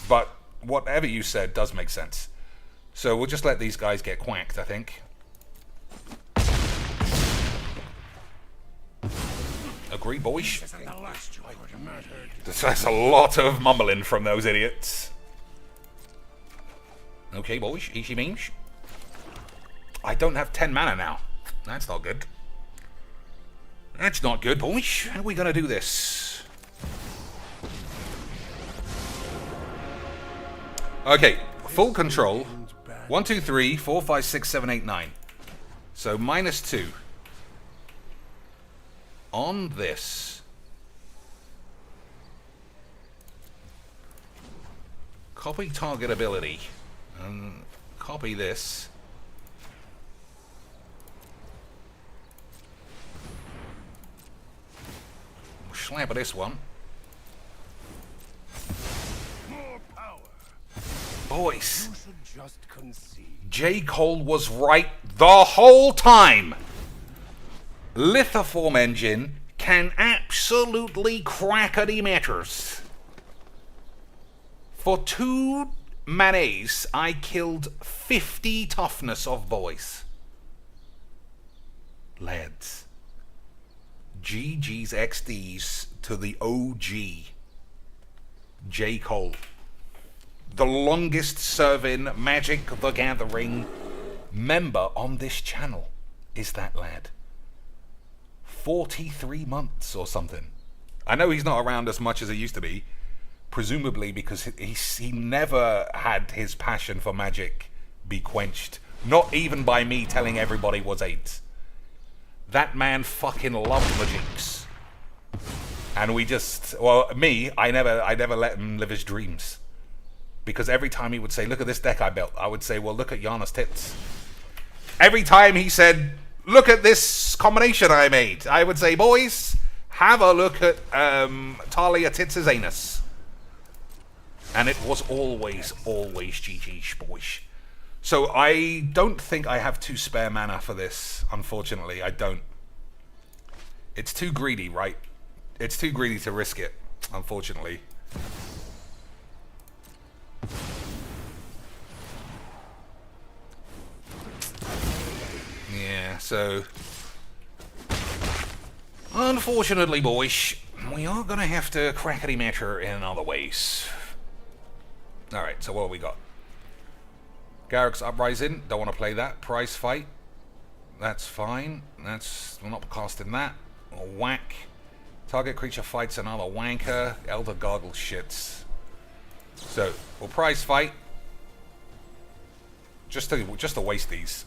But whatever you said does make sense. So we'll just let these guys get quacked, I think. Agree, boys? That's a lot of mumbling from those idiots. Okay, boys, easy means. I don't have 10 mana now. That's not good. That's not good, boys. How are we going to do this? Okay, full control. 1, 2, 3, 4, 5, 6, 7, 8, 9. So -2. On this. Copy target ability. Copy this. Slap at this one. More power. Boys, You should just concede. J. Cole was right the whole time. Lithoform engine can absolutely crackety matters. For 2 manas, I killed 50 toughness of boys. Lads. GG's XDs to the OG. J. Cole. The longest serving Magic the Gathering member on this channel is that lad. 43 months or something. I know he's not around as much as he used to be, presumably because he never had his passion for magic be quenched. Not even by me telling everybody was 8. That man fucking loved magics. And we just, well, me, I never let him live his dreams. Because every time he would say, look at this deck I built, I would say, well, look at Gianna's tits. Every time he said, look at this combination I made, I would say, boys, have a look at Talia Tits' anus. And it was always GG, boys. So I don't think I have 2 spare mana for this, unfortunately. I don't. It's too greedy, right? It's too greedy to risk it, unfortunately. Yeah, so... unfortunately, boys, we are going to have to crackety matter in other ways. Alright, so what have we got? Garrick's Uprising, don't want to play that. Prize Fight, that's fine. We're not casting that. Whack. Target creature fights another wanker. Elder Gargle shits. So, we'll Prize Fight. Just to waste these.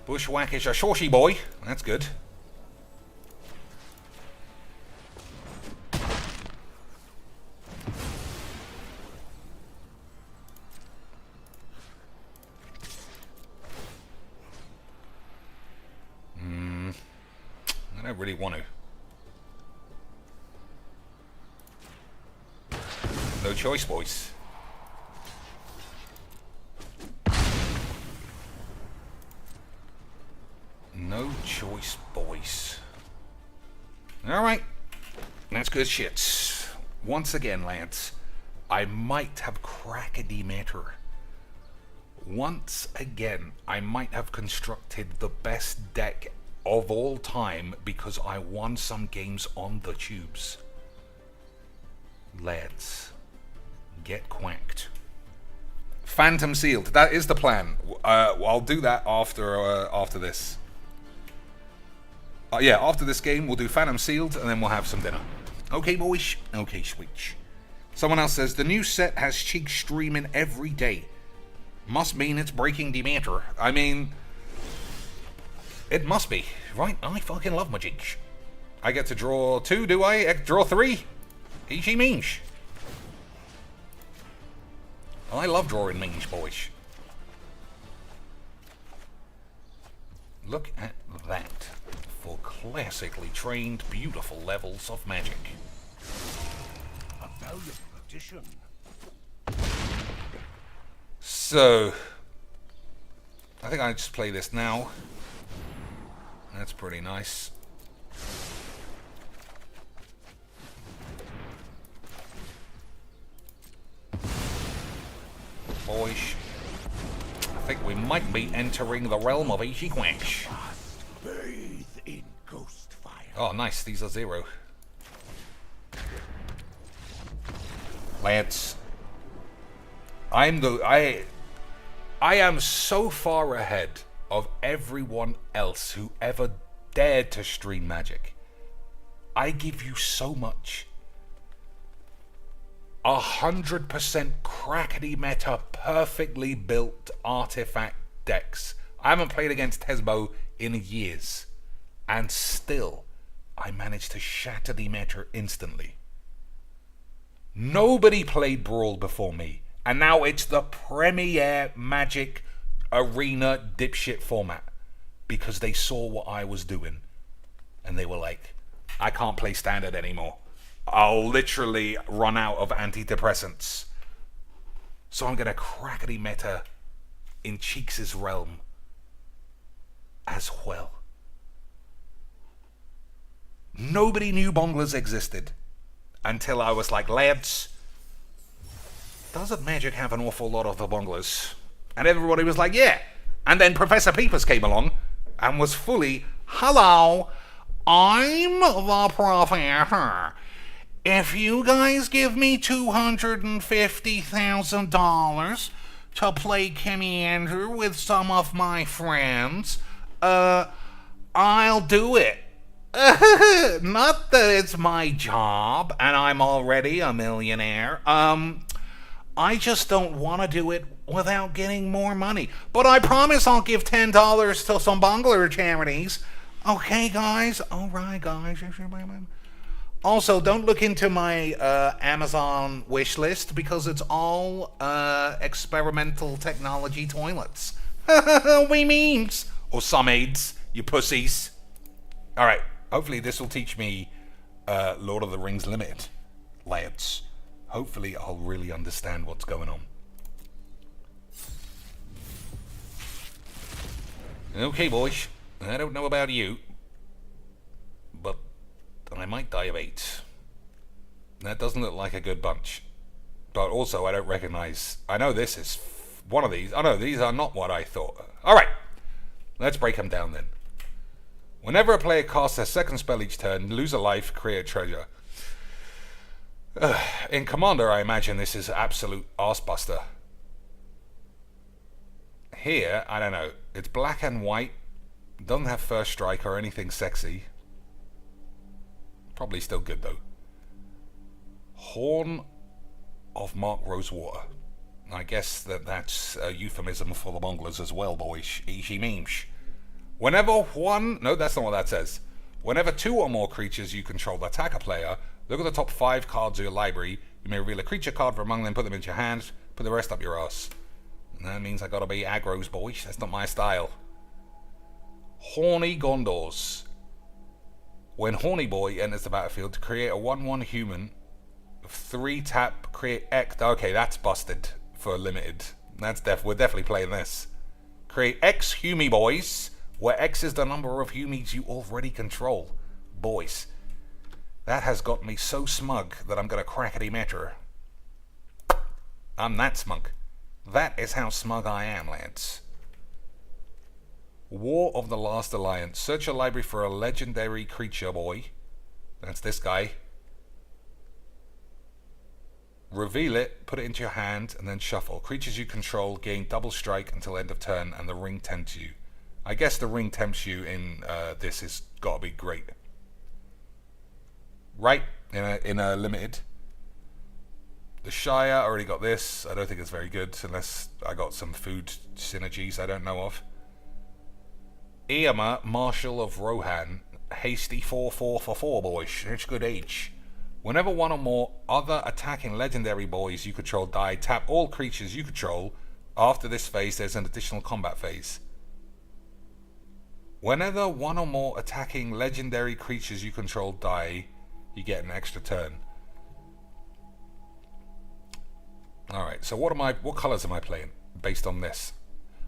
Bushwhack is a shorty boy. That's good. I don't really want to. No choice, boys. No choice, boys. Alright. That's good shit. Once again, lads, I might have crackedy matter. Once again, I might have constructed the best deck of all time because I won some games on the tubes. Lads, get quacked. Phantom Sealed. That is the plan. I'll do that after this. Yeah, after this game, we'll do Phantom Sealed, and then we'll have some dinner. Okay, boys? Okay, sweet. Someone else says, the new set has Cheeks streaming every day. Must mean it's breaking the matter. I mean, it must be, right? I fucking love my Cheeks. I get to draw 2, do I? Draw 3? Easy means. I love drawing means, boys. Look at that. For classically trained, beautiful levels of magic. A valuable addition. So, I think I just play this now. That's pretty nice. Boys, I think we might be entering the realm of easy quacks. Bathe in ghost fire. Oh, nice. These are 0. Lads, I am so far ahead of everyone else who ever dared to stream Magic. I give you so much. 100% crackety meta, perfectly built artifact decks. I haven't played against Tesbo in years, and still I managed to shatter the meta instantly. Nobody played Brawl before me, and now it's the premier Magic Arena dipshit format because they saw what I was doing and they were like, I can't play Standard anymore. I'll literally run out of antidepressants. So I'm gonna crackety meta in Cheeks' realm as well. Nobody knew bonglers existed until I was like, lads, doesn't Magic have an awful lot of the bonglers? And everybody was like, yeah. And then Professor Peepers came along and was fully, hello, I'm the professor. If you guys give me $250,000 to play Kimmy Andrew with some of my friends, I'll do it. Not that it's my job and I'm already a millionaire. I just don't want to do it without getting more money. But I promise I'll give $10 to some bungalow charities. Okay, guys? Alright, guys. Also, don't look into my Amazon wish list because it's all experimental technology toilets. We memes. Or some aids, you pussies. Alright, hopefully this will teach me Lord of the Rings Limited, lads. Hopefully I'll really understand what's going on. Okay, boys. I don't know about you, but I might die of AIDS. That doesn't look like a good bunch. But also, I don't recognize... I know this is one of these. Oh no, these are not what I thought. Alright, let's break them down then. Whenever a player casts a second spell each turn, lose a life, create a treasure. In Commander, I imagine this is absolute arsebuster. Here, I don't know. It's black and white. Doesn't have first strike or anything sexy. Probably still good though. Horn of Mark Rosewater. I guess that's a euphemism for the Monglers as well, boys. Easy memes. Whenever one... No, that's not what that says. Whenever 2 or more creatures you control attack a player, look at the top 5 cards of your library. You may reveal a creature card from among them, put them into your hand, put the rest up your ass. And that means I gotta be aggro's, boys. That's not my style. Horny Gondors. When Horny Boy enters the battlefield, create a 1/1 human. 3 tap, create X. Okay, that's busted for limited. We're definitely playing this. Create X Humi Boys, where X is the number of Humies you already control. Boys. That has got me so smug that I'm gonna crackety meter. I'm that smug. That is how smug I am, lads. War of the Last Alliance. Search your library for a legendary creature, boy. That's this guy. Reveal it, put it into your hand, and then shuffle. Creatures you control gain double strike until end of turn, and the ring tempts you. I guess the ring tempts you in this has got to be great. Right, in a limited. The Shire, I already got this. I don't think it's very good, unless I got some food synergies I don't know of. Eama, Marshal of Rohan. Hasty 4/4 for 4, boys. It's good age. Whenever 1 or more other attacking legendary boys you control die, tap all creatures you control. After this phase, there's an additional combat phase. Whenever 1 or more attacking legendary creatures you control die, you get an extra turn. Alright, so what colours am I playing based on this?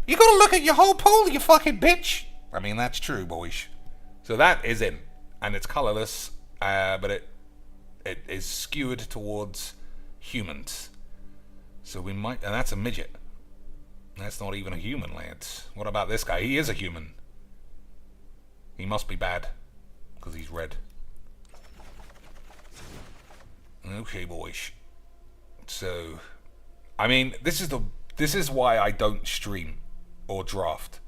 You gotta look at your whole pool, you fucking bitch! I mean, that's true, boys. So that is in. And it's colourless, but it is skewed towards humans. So we might... And that's a midget. That's not even a human, lads. What about this guy? He is a human. He must be bad. Because he's red. Okay, boys. So... I mean, this is why I don't stream or draft.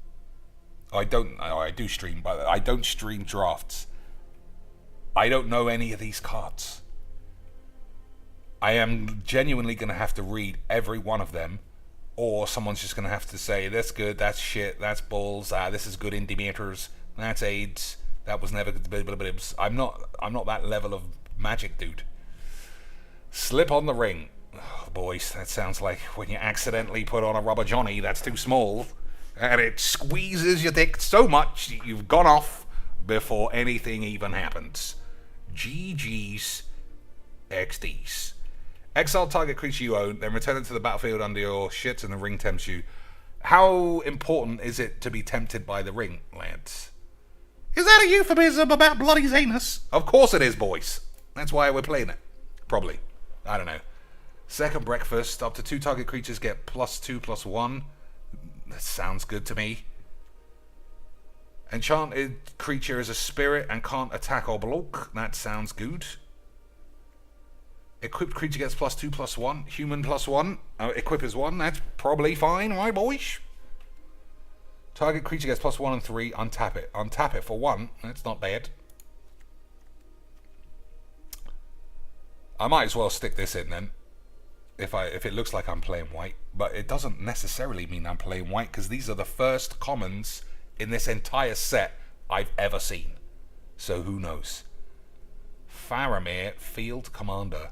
I do stream, but I don't stream drafts. I don't know any of these cards. I am genuinely going to have to read every one of them, or someone's just going to have to say, that's good, that's shit, that's balls, this is good indicators, that's AIDS, that was never good. I'm not that level of magic, dude. Slip on the ring. Oh, boys, that sounds like when you accidentally put on a rubber johnny that's too small, and it squeezes your dick so much you've gone off before anything even happens. GG's XD's. Exile target creature you own, then return it to the battlefield under your shit and the ring tempts you. How important is it to be tempted by the ring, lads? Is that a euphemism about bloody Zanus? Of course it is, boys. That's why we're playing it. Probably. I don't know. Second breakfast, up to 2 target creatures get +2/+1. That sounds good to me. Enchanted creature is a spirit and can't attack or block. That sounds good. Equipped creature gets +2/+1. Human +1. Equip is 1. That's probably fine, right, boys? Target creature gets +1 and 3. Untap it. Untap it for 1. That's not bad. I might as well stick this in then. If it looks like I'm playing white. But it doesn't necessarily mean I'm playing white, because these are the first commons in this entire set I've ever seen. So who knows? Faramir, Field Commander.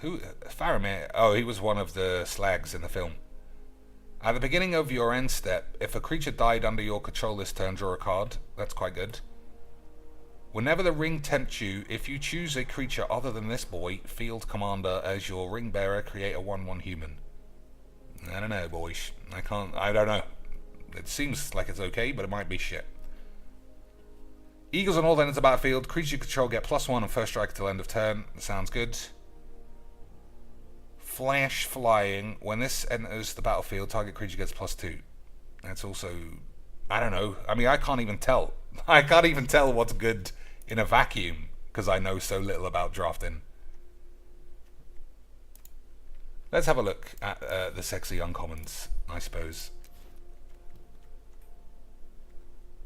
Who? Faramir? Oh, he was one of the slags in the film. At the beginning of your end step, if a creature died under your control this turn, draw a card. That's quite good. Whenever the ring tempts you, if you choose a creature other than this boy, Field Commander, as your ring bearer, create a 1/1 human. I don't know, boys. I don't know. It seems like it's okay, but it might be shit. Eagles on all ends of the battlefield. Creature you control get +1 and first strike until end of turn. Sounds good. Flash flying. When this enters the battlefield, target creature gets +2. That's also... I don't know. I mean, I can't even tell. I can't even tell what's good in a vacuum, because I know so little about drafting. Let's have a look at the sexy uncommons, I suppose.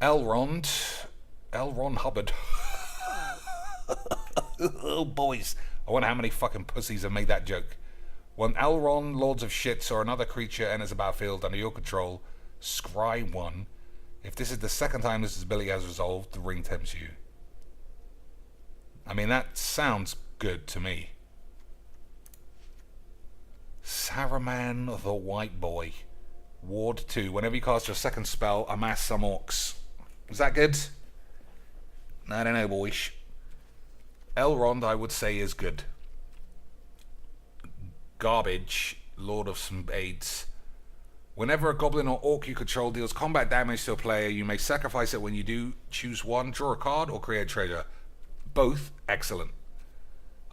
Elrond Hubbard. Oh, boys. I wonder how many fucking pussies have made that joke. When Elrond, Lords of Shits, or another creature enters a battlefield under your control, scry 1. If this is the second time this ability has resolved, the ring tempts you. I mean, that sounds good to me. Saruman the White Boy. Ward 2. Whenever you cast your second spell, amass some orcs. Is that good? I don't know, boys. Elrond, I would say, is good. Garbage. Lord of some Aids. Whenever a goblin or orc you control deals combat damage to a player, you may sacrifice it. When you do, choose 1, draw a card, or create a treasure. Both excellent.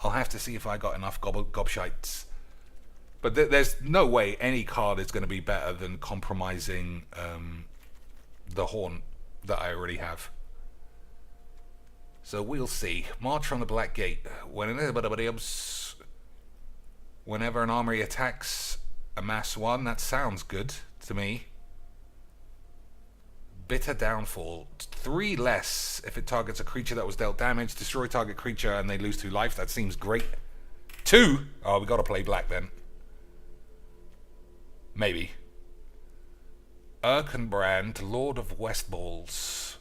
I'll have to see if I got enough gobshites. But there's no way any card is going to be better than compromising the Horn that I already have. So we'll see. March from the Black Gate. Whenever an armory attacks, amass 1. That sounds good to me. Bitter Downfall. 3 less if it targets a creature that was dealt damage. Destroy target creature and they lose 2 life. That seems great. 2? Oh, we got to play black then. Maybe. Erkenbrand, Lord of Westballs.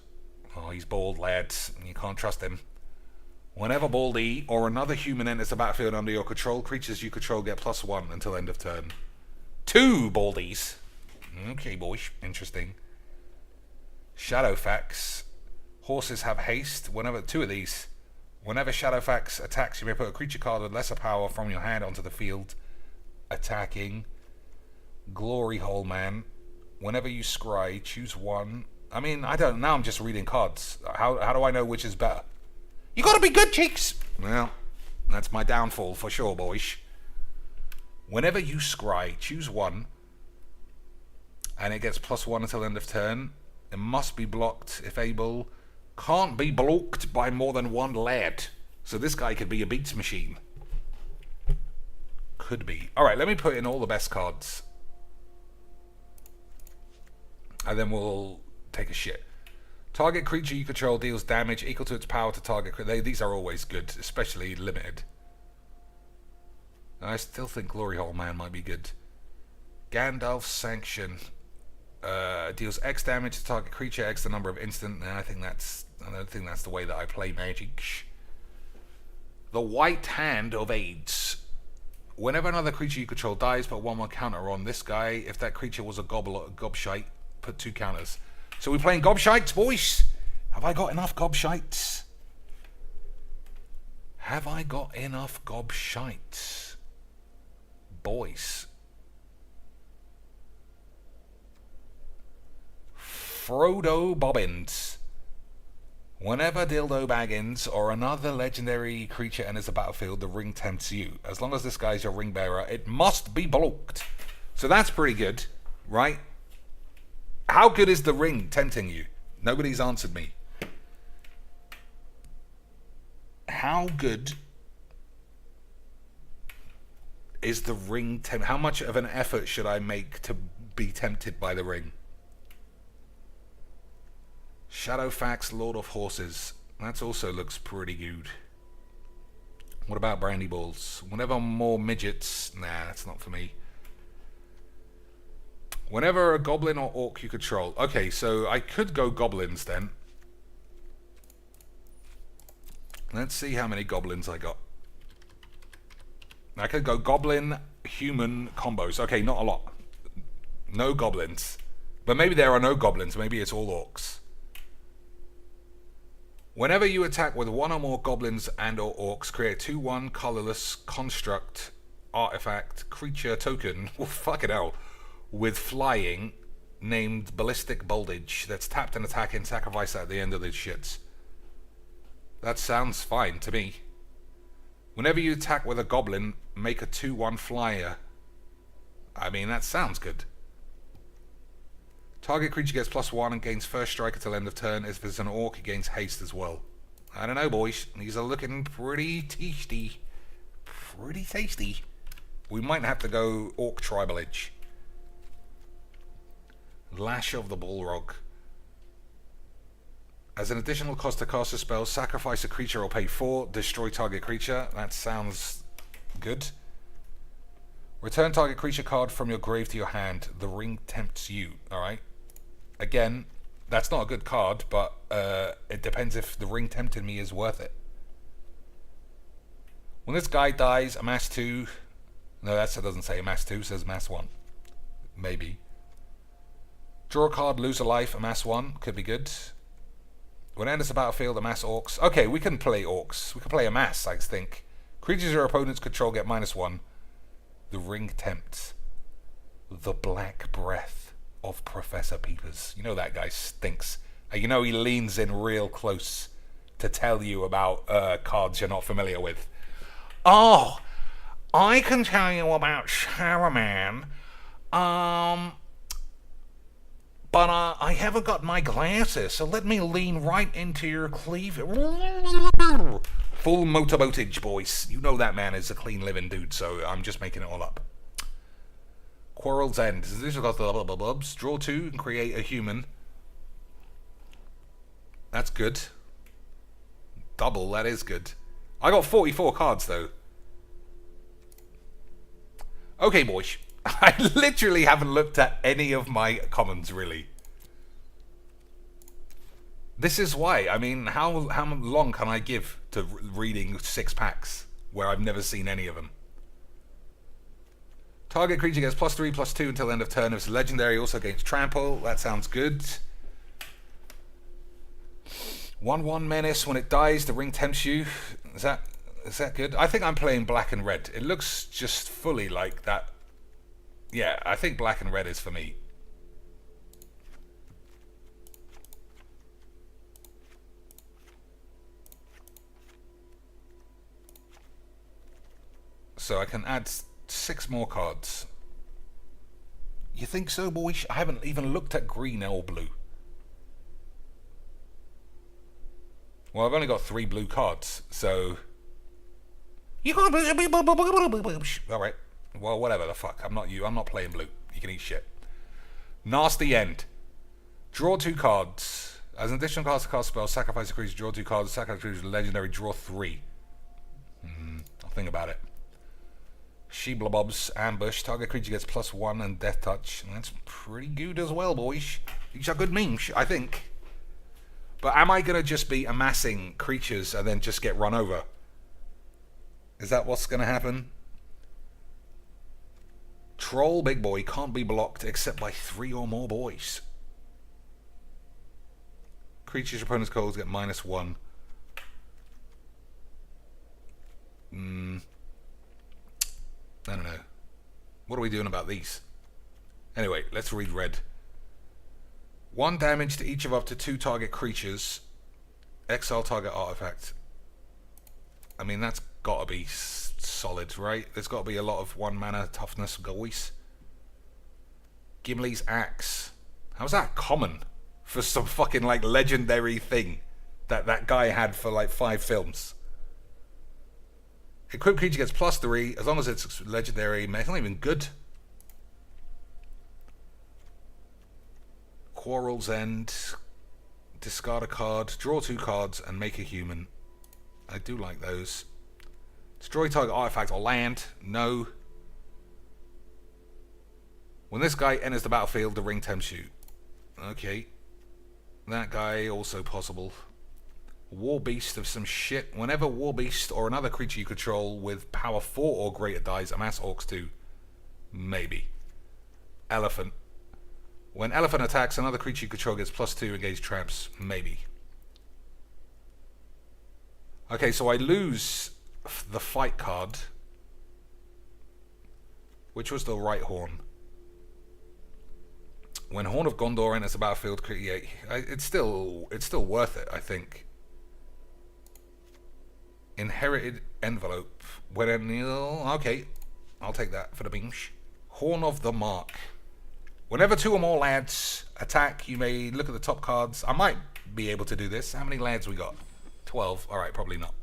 Oh, he's bald, lads. You can't trust him. Whenever Baldy or another human enters the battlefield under your control, creatures you control get +1 until end of turn. 2 Baldies. Okay, boys. Interesting. Shadowfax. Horses have haste. 2 of these. Whenever Shadowfax attacks, you may put a creature card with lesser power from your hand onto the field. Attacking. Glory Hole Man. Whenever you scry, choose 1. I mean, I don't... Now I'm just reading cards. How do I know which is better? You gotta be good, cheeks! Well, that's my downfall for sure, boys. Whenever you scry, choose 1. And it gets +1 until end of turn. It must be blocked if able. Can't be blocked by more than 1 lad. So this guy could be a beats machine. Could be. Alright, let me put in all the best cards. And then we'll take a shit. Target creature you control deals damage equal to its power to target. These are always good, especially limited. I still think Glory Hole Man might be good. Gandalf's Sanction. Deals X damage to target creature, X the number of instant. I don't think that's the way that I play Magic. The White Hand of AIDS. Whenever another creature you control dies, put 1/1 counter on this guy. If that creature was a gobshite, put 2 counters. So we're playing gobshites, boys. Have I got enough gobshites? Have I got enough gobshites? Boys. Frodo Bobbins. Whenever Dildo Baggins or another legendary creature enters the battlefield, the ring tempts you. As long as this guy's your ring bearer, it must be blocked. So that's pretty good, right? How good is the ring tempting you? Nobody's answered me. how good is the ring? How much of an effort should I make to be tempted by the ring? Shadowfax, Lord of Horses. That also looks pretty good. What about Brandy Balls? Whenever more midgets... Nah, that's not for me. Whenever a goblin or orc you control. Okay, so I could go goblins then. Let's see how many goblins I got. I could go goblin, human combos. Okay, not a lot. No goblins. But maybe there are no goblins. Maybe it's all orcs. Whenever you attack with one or more goblins and or orcs, create 2/1 colorless construct, artifact, creature token, well, fucking hell, with flying, named Ballistic Boldage, that's tapped and attack and sacrifice at the end of this shit. That sounds fine to me. Whenever you attack with a goblin, make a 2/1 flyer. I mean, that sounds good. Target creature gets +1 and gains first strike until end of turn. If it's an orc, it gains haste as well. I don't know, boys. These are looking pretty tasty. Pretty tasty. We might have to go orc tribal edge. Lash of the Bullrog. As an additional cost to cast a spell, sacrifice a creature or pay 4. Destroy target creature. That sounds good. Return target creature card from your grave to your hand. The ring tempts you. Alright. Again, that's not a good card, but it depends if the ring tempted me is worth it. When this guy dies, amass 2. No, that doesn't say amass 2, it says amass 1. Maybe. Draw a card, lose a life, amass 1. Could be good. When it enters the battlefield, amass orcs. Okay, we can play orcs. We can play amass, I think. Creatures your opponents control get -1. The ring tempts. The Black Breath of Professor Peepers. You know that guy stinks. You know he leans in real close to tell you about cards you're not familiar with. Oh, I can tell you about Sharaman. But I haven't got my glasses, so let me lean right into your cleavage. Full motorboatage, boys. You know that man is a clean living dude, so I'm just making it all up. Quarrel's End. This has got the bubs. Draw 2 and create a human. That's good. Double, that is good. I got 44 cards, though. Okay, boys. I literally haven't looked at any of my commons, really. This is why. I mean, how long can I give to reading 6 packs where I've never seen any of them? Target creature gets +3/+2 until end of turn. If it's legendary, also gains trample. That sounds good. 1/1 menace. When it dies, the ring tempts you. Is that good? I think I'm playing black and red. It looks just fully like that. Yeah, I think black and red is for me. So I can add 6 more cards. You think so, boys? I haven't even looked at green or blue. Well, I've only got 3 blue cards, so... Alright. Well, whatever the fuck. I'm not you. I'm not playing blue. You can eat shit. Nasty End. Draw 2 cards. As an additional cast to cast spell, sacrifice a creature, draw 2 cards, sacrifice a creature, legendary, draw 3. I'll think about it. Sheeblabobs, Ambush. Target creature gets +1 and Death Touch. And that's pretty good as well, boys. These are good memes, I think. But am I going to just be amassing creatures and then just get run over? Is that what's going to happen? Troll Big Boy can't be blocked except by 3 or more boys. Creatures your opponent's calls get -1. I don't know. What are we doing about these? Anyway, let's read red. 1 damage to each of up to 2 target creatures. Exile target artifact. I mean, that's got to be solid, right? There's got to be a lot of 1 mana toughness guys. Gimli's Axe. How's that common for some fucking like legendary thing that guy had for like 5 films? Equipped creature gets +3 as long as it's legendary. It's not even good. Quarrel's End. Discard a card, draw 2 cards, and make a human. I do like those. Destroy target artifact or land. No. When this guy enters the battlefield, the ring tempts you. Okay. That guy also possible. War Beast of some shit. Whenever War Beast or another creature you control with power 4 or greater dies, amass Orcs 2. Maybe. Elephant. When Elephant attacks, another creature you control gets +2 against traps. Maybe. Okay, so I lose the fight card. Which was the right horn. When Horn of Gondor enters the battlefield, create. It's still worth it, I think. Inherited Envelope. Okay, I'll take that for the beams. Horn of the Mark. Whenever 2 or more lads attack, you may look at the top cards. I might be able to do this. How many lads we got? 12. Alright, probably not.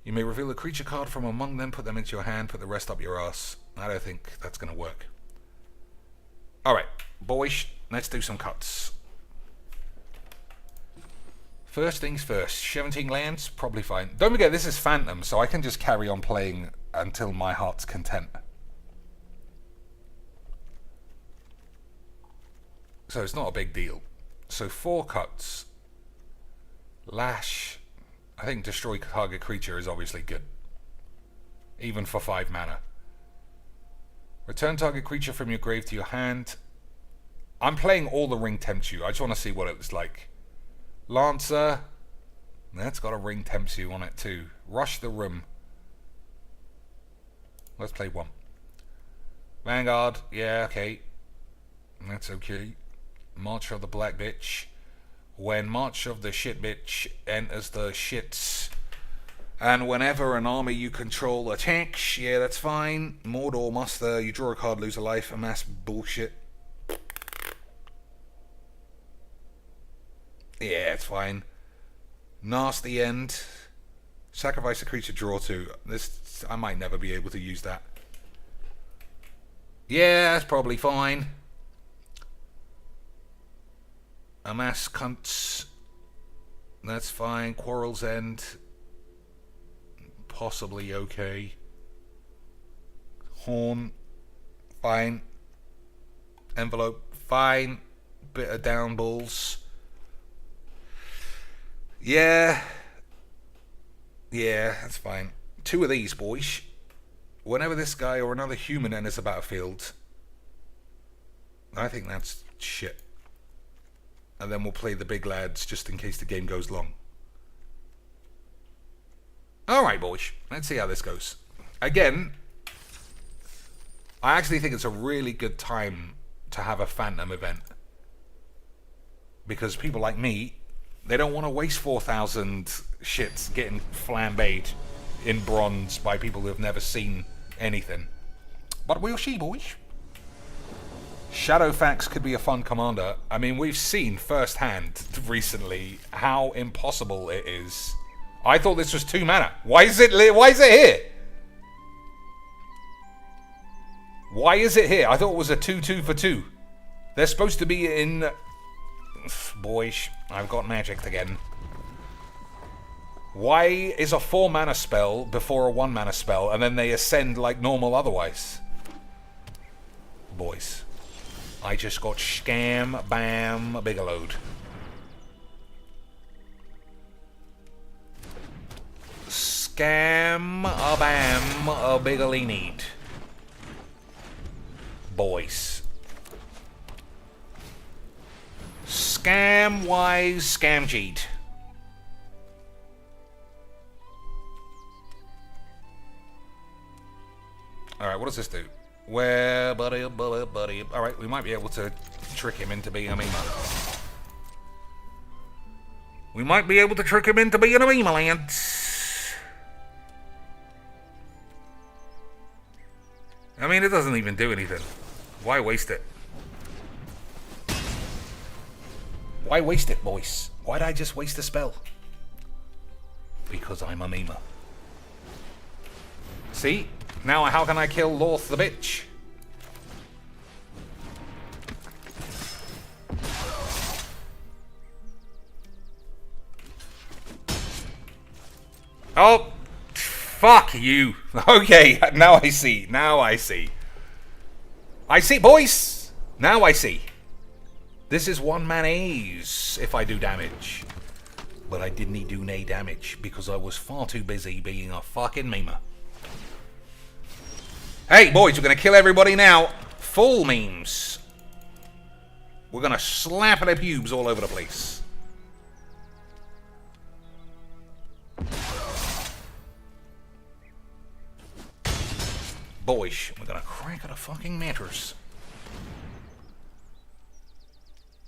You may reveal a creature card from among them, put them into your hand, put the rest up your ass. I don't think that's going to work. Alright, boys, let's do some cuts. First things first, 17 lands, probably fine. Don't forget, this is Phantom, so I can just carry on playing until my heart's content. So it's not a big deal. So 4 cuts. Lash. I think destroy target creature is obviously good. Even for 5 mana. Return target creature from your grave to your hand. I'm playing all the ring tempts you. I just want to see what it's like. Lancer. That's got a ring tempts you on it too. Rush the Room. Let's play 1. Vanguard. Yeah, okay. That's okay. March of the Black Bitch. When March of the Shit Bitch enters the shits, and whenever an army you control attacks, yeah, that's fine. Mordor Muster, you draw a card, lose a life, amass bullshit. Yeah, it's fine. Nasty End. Sacrifice a creature, draw 2. This, I might never be able to use that. Yeah, that's probably fine. Amass Cunts. That's fine. Quarrel's End. Possibly okay. Horn. Fine. Envelope. Fine. Bit of down balls. Yeah. Yeah, that's fine. 2 of these, boys. Whenever this guy or another human enters the battlefield, I think that's shit. And then we'll play the big lads just in case the game goes long. Alright, boys. Let's see how this goes. Again, I actually think it's a really good time to have a Phantom event. Because people like me, they don't want to waste 4,000 shits getting flambéed in bronze by people who have never seen anything. But we'll see, boys. Shadowfax could be a fun commander. I mean, we've seen firsthand recently how impossible it is. I thought this was 2 mana. Why is it here? Why is it here? I thought it was a 2/2 for 2. They're supposed to be in... Boys, I've got magic again. Why is a 4 mana spell before a 1 mana spell and then they ascend like normal otherwise? Boys. I just got scam, bam, bigelowed. Scam, a bam, a bigly need. Boys. Scam wise, scam cheat. Alright, what does this do? Well, buddy. Alright, we might be able to trick him into being a memer. We might be able to trick him into being a memer, lads. I mean, it doesn't even do anything. Why waste it? Why waste it, boys? Why'd I just waste a spell? Because I'm a memer. See? Now how can I kill Lorth the bitch? Oh! Fuck you! Okay, now I see. Now I see. I see, boys! Now I see. This is one man A's if I do damage. But I didn't do no damage because I was far too busy being a fucking memer. Hey, boys, we're going to kill everybody now. Full memes. We're going to slap their pubes all over the place. Boys, we're going to crack at a fucking mattress.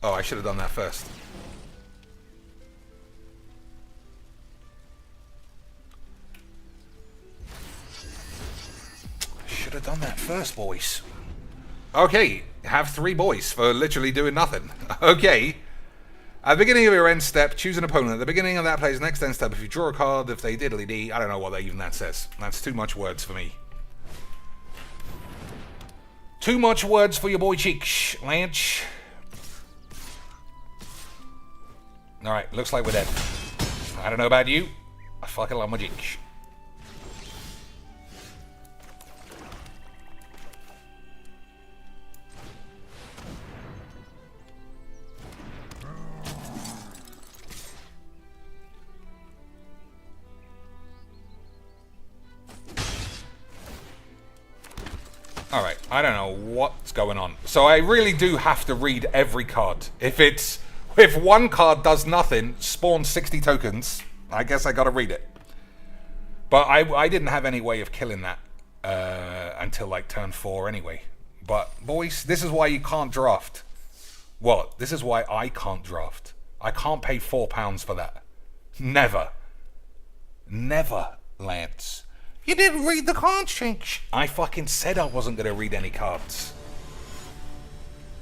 Oh, I should have done that first. Should have done that first, boys. Okay, have 3 boys for literally doing nothing. Okay. At the beginning of your end step, choose an opponent. At the beginning of that player's next end step, if you draw a card, if they diddly-dee, I don't know what even that says. That's too much words for me. Too much words for your boy Cheeks, Lance. Alright, looks like we're dead. I don't know about you. I fucking love my Cheeks. Alright, I don't know what's going on. So I really do have to read every card. If one card does nothing, spawns 60 tokens, I guess I gotta read it. But I didn't have any way of killing that until like turn 4 anyway. But boys, this is why you can't draft. What? This is why I can't draft. I can't pay £4 for that. Never. Never, Lance. You didn't read the cards, Shinch. I fucking said I wasn't going to read any cards.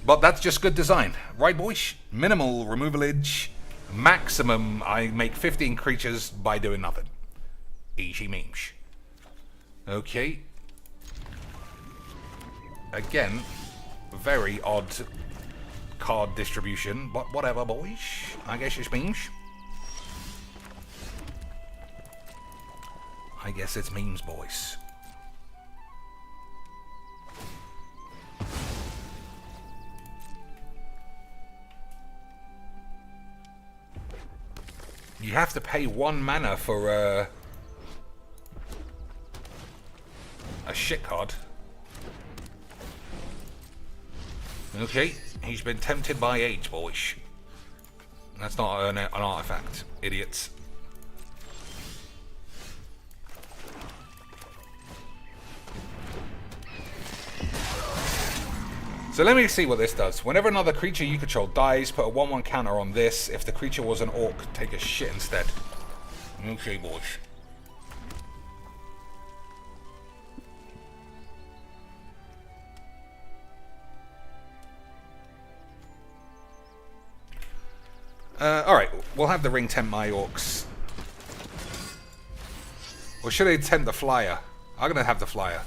But that's just good design. Right, boys? Minimal removalage. Maximum, I make 15 creatures by doing nothing. Easy memes. Okay. Again, very odd card distribution. But whatever, boys. I guess it's memes. I guess it's memes, boys. You have to pay 1 mana for a shit card. Okay, he's been tempted by age, boys. That's not an artifact, idiots. So let me see what this does. Whenever another creature you control dies, put a 1/1 counter on this. If the creature was an orc, take a shit instead. Okay, boys. Alright, we'll have the ring tempt my orcs. Or should I tempt the flyer? I'm gonna have the flyer.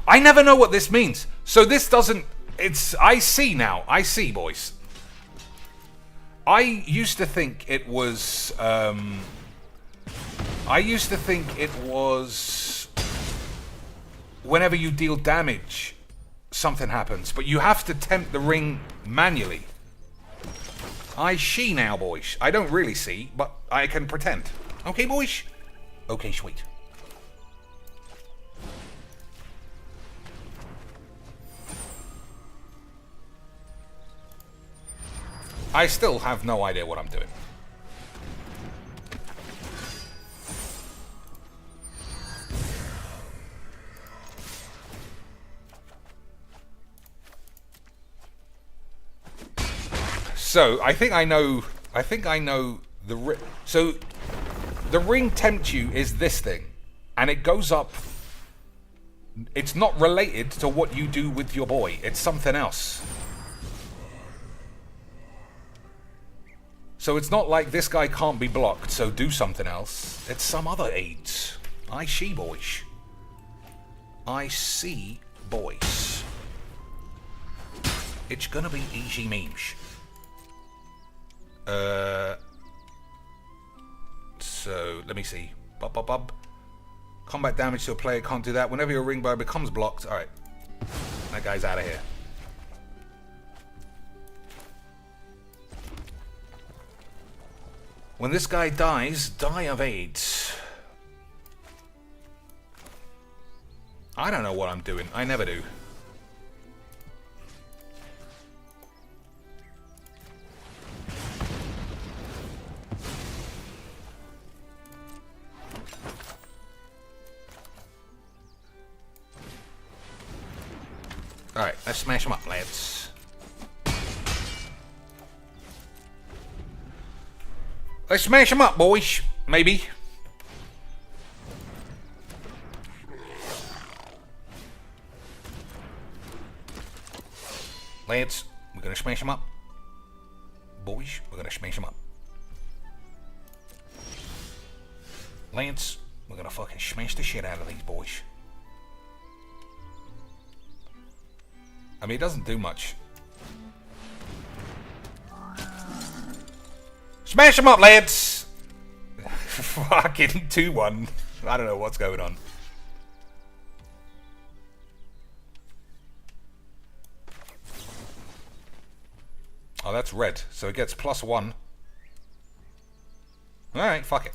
I never know what this means. So this doesn't... I see now. I see, boys. I used to think it was... whenever you deal damage, something happens. But you have to tempt the ring manually. I see now, boys. I don't really see, but I can pretend. Okay, boys? Okay, sweet. I still have no idea what I'm doing. So, I think I know the so the ring tempt you is this thing, and it goes up. It's not related to what you do with your boy. It's something else. So it's not like this guy can't be blocked, so do something else. It's some other aids. I see, boys. I see, boys. It's gonna be easy memes. So, let me see. Bub. Combat damage to a player, can't do that. Whenever your ring bearer becomes blocked. Alright. That guy's out of here. When this guy dies, die of AIDS. I don't know what I'm doing. I never do. Alright, let's smash them up, lads. Let's smash them up, boys. Maybe. Lads, we're gonna smash them up. Boys, we're gonna smash them up. Lads, we're gonna fucking smash the shit out of these boys. I mean, it doesn't do much. Smash them up, lads! Fucking 2-1. I don't know what's going on. Oh, that's red. So it gets +1. Alright, fuck it.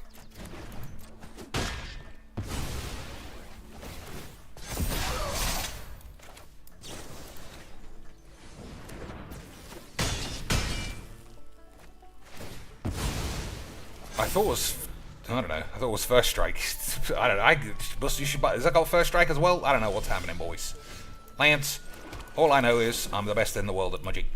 I thought it was, I don't know, I thought it was first strike. I don't know, you should buy, is that called first strike as well? I don't know what's happening, boys. Lance, all I know is I'm the best in the world at magic.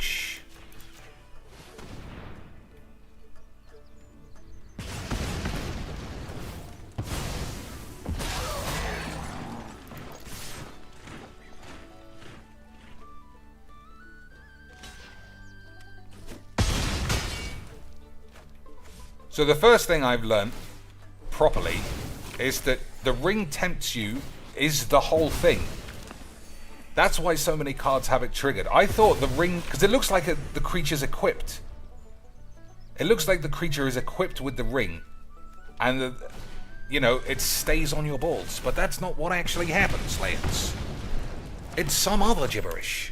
So the first thing I've learned properly is that the ring tempts you is the whole thing. That's why so many cards have it triggered. I thought the ring, because it looks like the creature's equipped. It looks like the creature is equipped with the ring, and you know, it stays on your balls. But that's not what actually happens, Lance. It's some other gibberish.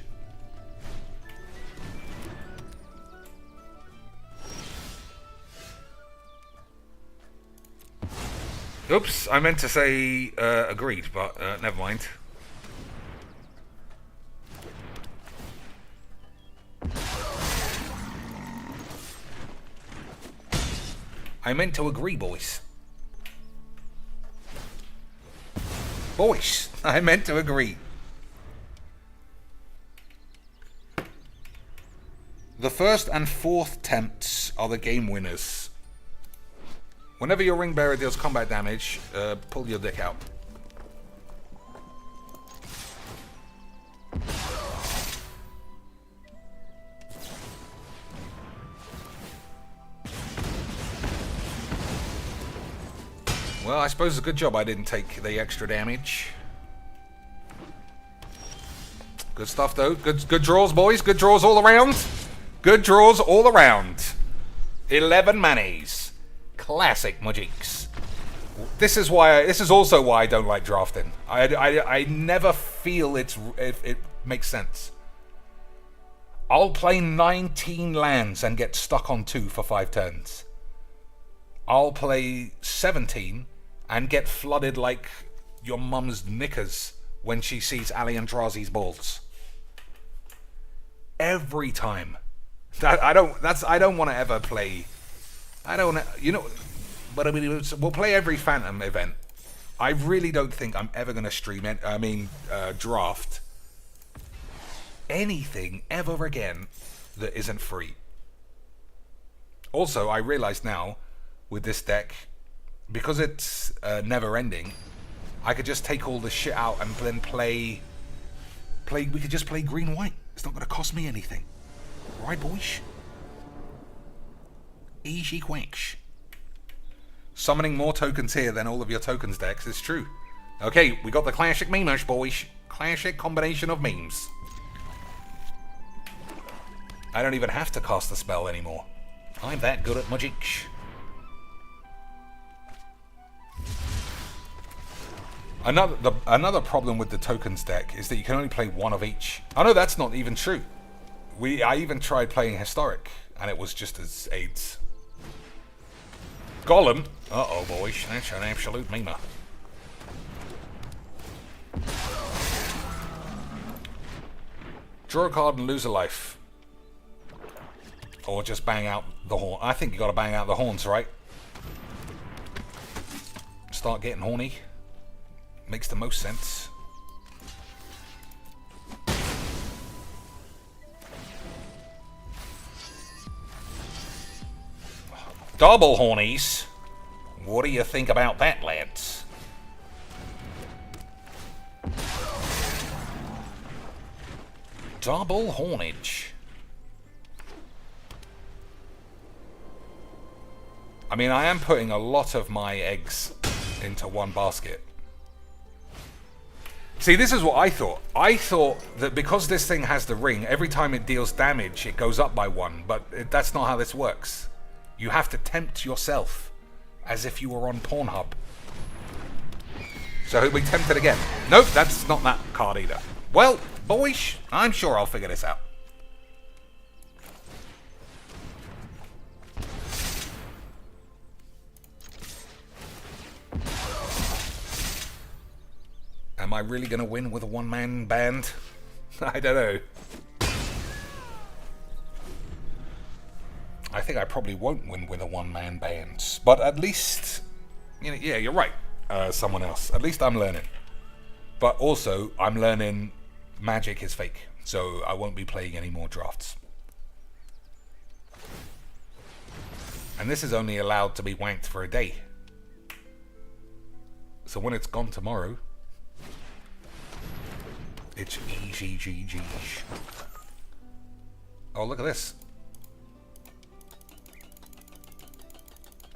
Oops, I meant to say agreed, but never mind. I meant to agree, boys. Boys, I meant to agree. The first and fourth tempts are the game winners. Whenever your ring bearer deals combat damage, pull your dick out. Well, I suppose it's a good job I didn't take the extra damage. Good stuff, though. Good draws, boys. Good draws all around. Good draws all around. 11 manis. Classic Mujiks. This is also why I don't like drafting. I never feel it makes sense. I'll play 19 lands and get stuck on 2 for 5 turns. I'll play 17 and get flooded like your mum's knickers when she sees Ali Andrazi's balls. Every time. I don't want to ever play. I don't, you know, but I mean, we'll play every Phantom event. I really don't think I'm ever going to stream it. I mean, draft anything ever again that isn't free. Also, I realize now with this deck, because it's never ending, I could just take all this shit out and then play. We could just play green white. It's not going to cost me anything, right, boys? Easy quench. Summoning more tokens here than all of your tokens decks is true. Okay, we got the classic memers, boys. Classic combination of memes. I don't even have to cast the spell anymore. I'm that good at magic. Another problem with the tokens deck is that you can only play one of each. Oh no, that's not even true. I even tried playing Historic, and it was just as aids. Golem. Uh-oh, boys. That's an absolute memer. Draw a card and lose a life. Or just bang out the horn. I think you gotta bang out the horns, right? Start getting horny. Makes the most sense. Double hornies. What do you think about that, lads? Double hornage. I mean, I am putting a lot of my eggs into one basket. See, this is what I thought. I thought that because this thing has the ring, every time it deals damage, it goes up by 1. But that's not how this works. You have to tempt yourself as if you were on Pornhub. So we tempted again. Nope, that's not that card either. Well, boys, I'm sure I'll figure this out. Am I really going to win with a one-man band? I don't know. I think I probably won't win with a one-man band. But at least, you know, yeah, you're right. Someone else. At least I'm learning. But also, I'm learning Magic is fake. So I won't be playing any more drafts. And this is only allowed to be wanked for a day. So when it's gone tomorrow, it's easy GG. Oh, look at this.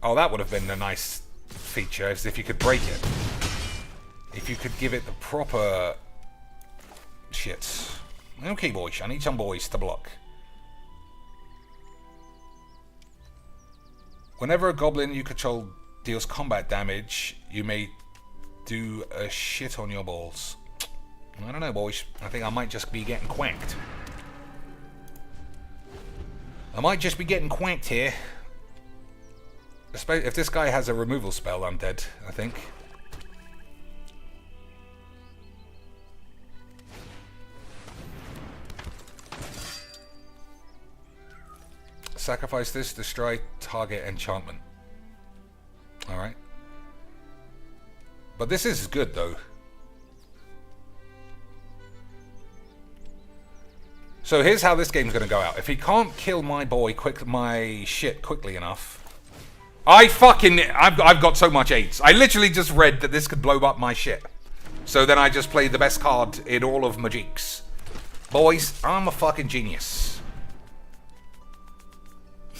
Oh, that would have been a nice feature, as if you could break it. If you could give it the proper shit. Okay, boys, I need some boys to block. Whenever a goblin you control deals combat damage, you may do a shit on your balls. I don't know, boys. I think I might just be getting quacked. I might just be getting quacked here. If this guy has a removal spell, I'm dead, I think. Sacrifice this, destroy target enchantment. Alright. But this is good, though. So here's how this game's gonna go out. If he can't kill my shit quickly enough... I've got so much AIDS. I literally just read that this could blow up my shit. So then I just played the best card in all of Magics. Boys, I'm a fucking genius.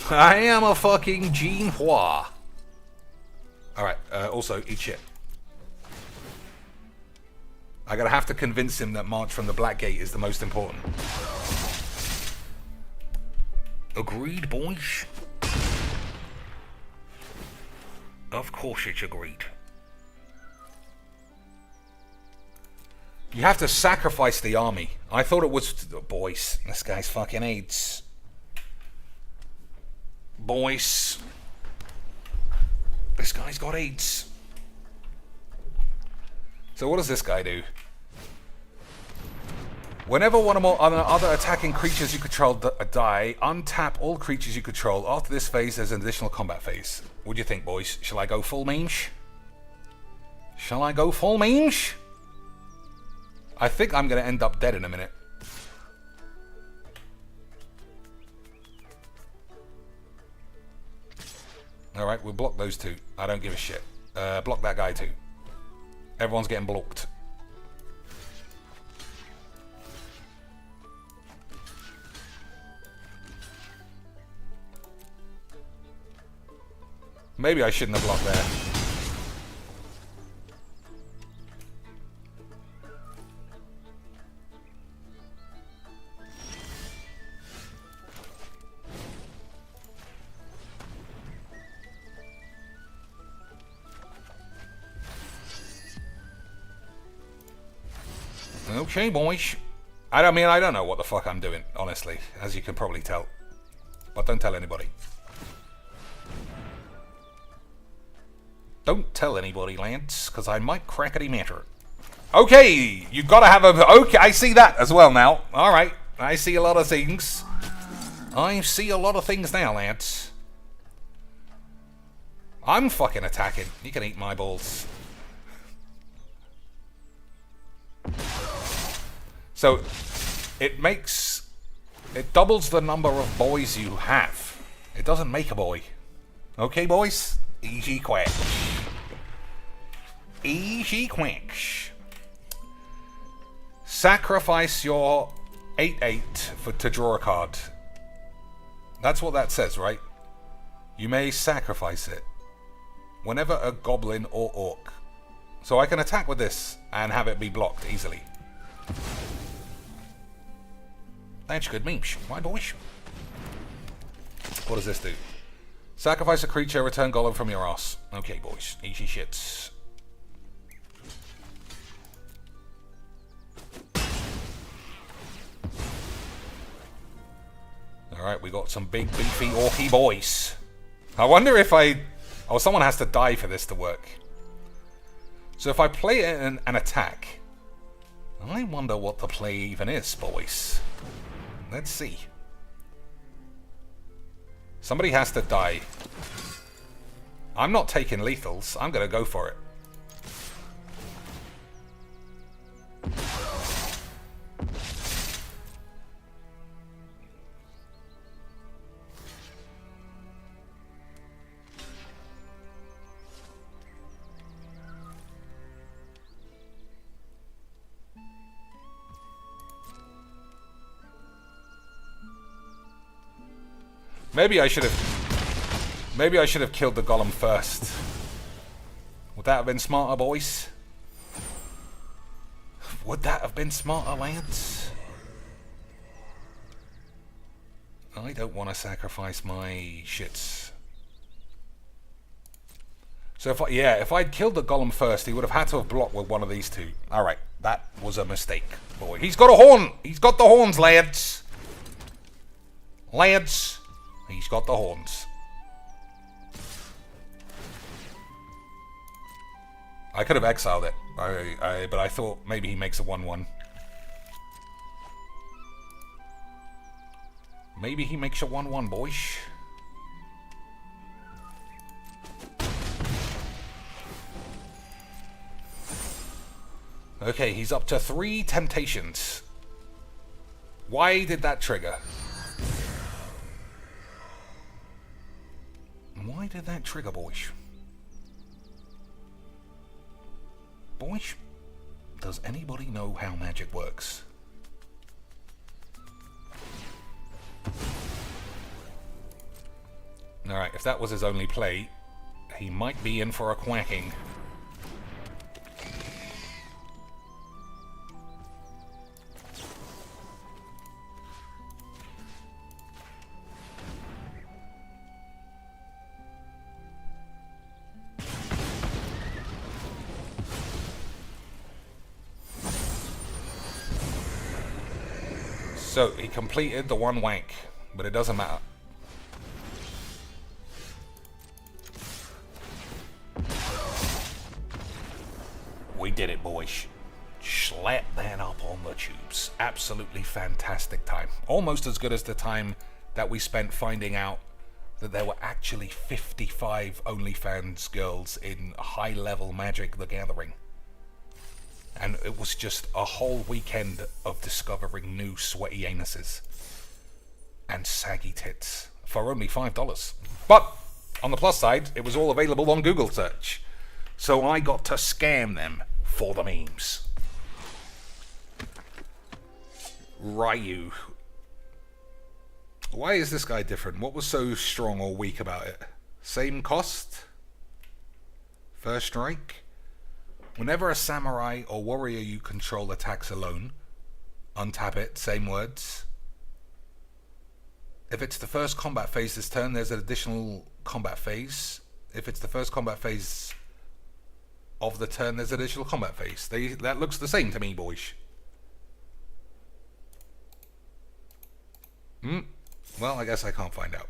I am a fucking Gene-hua. Alright, also, eat shit. I'm gonna have to convince him that March from the Black Gate is the most important. Agreed, boys? Of course it's agreed. You have to sacrifice the army. I thought it was... Boys, this guy's fucking AIDS. Boys. This guy's got AIDS. So what does this guy do? Whenever one or more other attacking creatures you control die, untap all creatures you control. After this phase, there's an additional combat phase. What do you think, boys? Shall I go full memes? Shall I go full memes? I think I'm going to end up dead in a minute. Alright, we'll block those two. I don't give a shit. Block that guy too. Everyone's getting blocked. Maybe I shouldn't have blocked there. Okay, boys. I don't know what the fuck I'm doing, honestly, as you can probably tell. But don't tell anybody. Don't tell anybody, Lance, because I might crackety matter. Okay, you gotta have a... Okay, I see that as well now. Alright, I see a lot of things. I see a lot of things now, Lance. I'm fucking attacking. You can eat my balls. So, it doubles the number of boys you have. It doesn't make a boy. Okay, boys? Easy quack. Easy quacks. Sacrifice your 8/8 to draw a card. That's what that says, right? You may sacrifice it whenever a goblin or orc. So I can attack with this and have it be blocked easily. That's good memes, my boys. What does this do? Sacrifice a creature, return golem from your ass. Okay, boys. Easy shits. Alright, we got some big, beefy, orky boys. I wonder if oh, someone has to die for this to work. So if I play it in an attack, I wonder what the play even is, boys. Let's see. Somebody has to die. I'm not taking lethals. I'm going to go for it. Maybe I should have killed the golem first. Would that have been smarter, boys? Would that have been smarter, Lance? I don't want to sacrifice my shits. So if I'd killed the golem first, he would have had to have blocked with one of these two. Alright, that was a mistake, boy. He's got a horn! He's got the horns, lads! Lads! He's got the horns. I could have exiled it, but I thought maybe he makes a 1/1. Maybe he makes a 1/1, boys. Okay, he's up to 3 temptations. Why did that trigger? Why did that trigger, boys? Boys, does anybody know how magic works? Alright, if that was his only play, he might be in for a quacking. So, he completed the 1 wank, but it doesn't matter. We did it, boys. Slap that up on the tubes. Absolutely fantastic time. Almost as good as the time that we spent finding out that there were actually 55 OnlyFans girls in high-level Magic the Gathering. And it was just a whole weekend of discovering new sweaty anuses and saggy tits for only $5. But on the plus side, it was all available on Google search. So I got to scam them for the memes. Ryu. Why is this guy different? What was so strong or weak about it? Same cost? First strike. Whenever a samurai or warrior you control attacks alone, untap it, same words. If it's the first combat phase this turn, there's an additional combat phase. If it's the first combat phase of the turn, there's an additional combat phase. That looks the same to me, boys. Well, I guess I can't find out.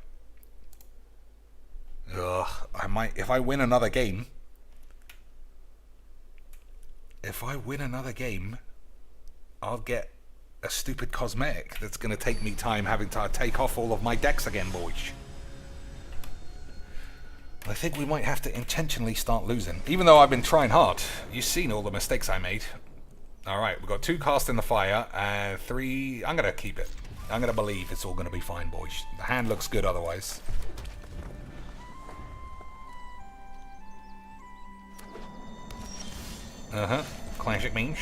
Ugh, I might, if I win another game, I'll get a stupid cosmetic that's going to take me time having to take off all of my decks again, boys. I think we might have to intentionally start losing, even though I've been trying hard. You've seen all the mistakes I made. Alright, we've got 2 cast in the fire, and 3... I'm going to keep it. I'm going to believe it's all going to be fine, boys. The hand looks good otherwise. Classic memes.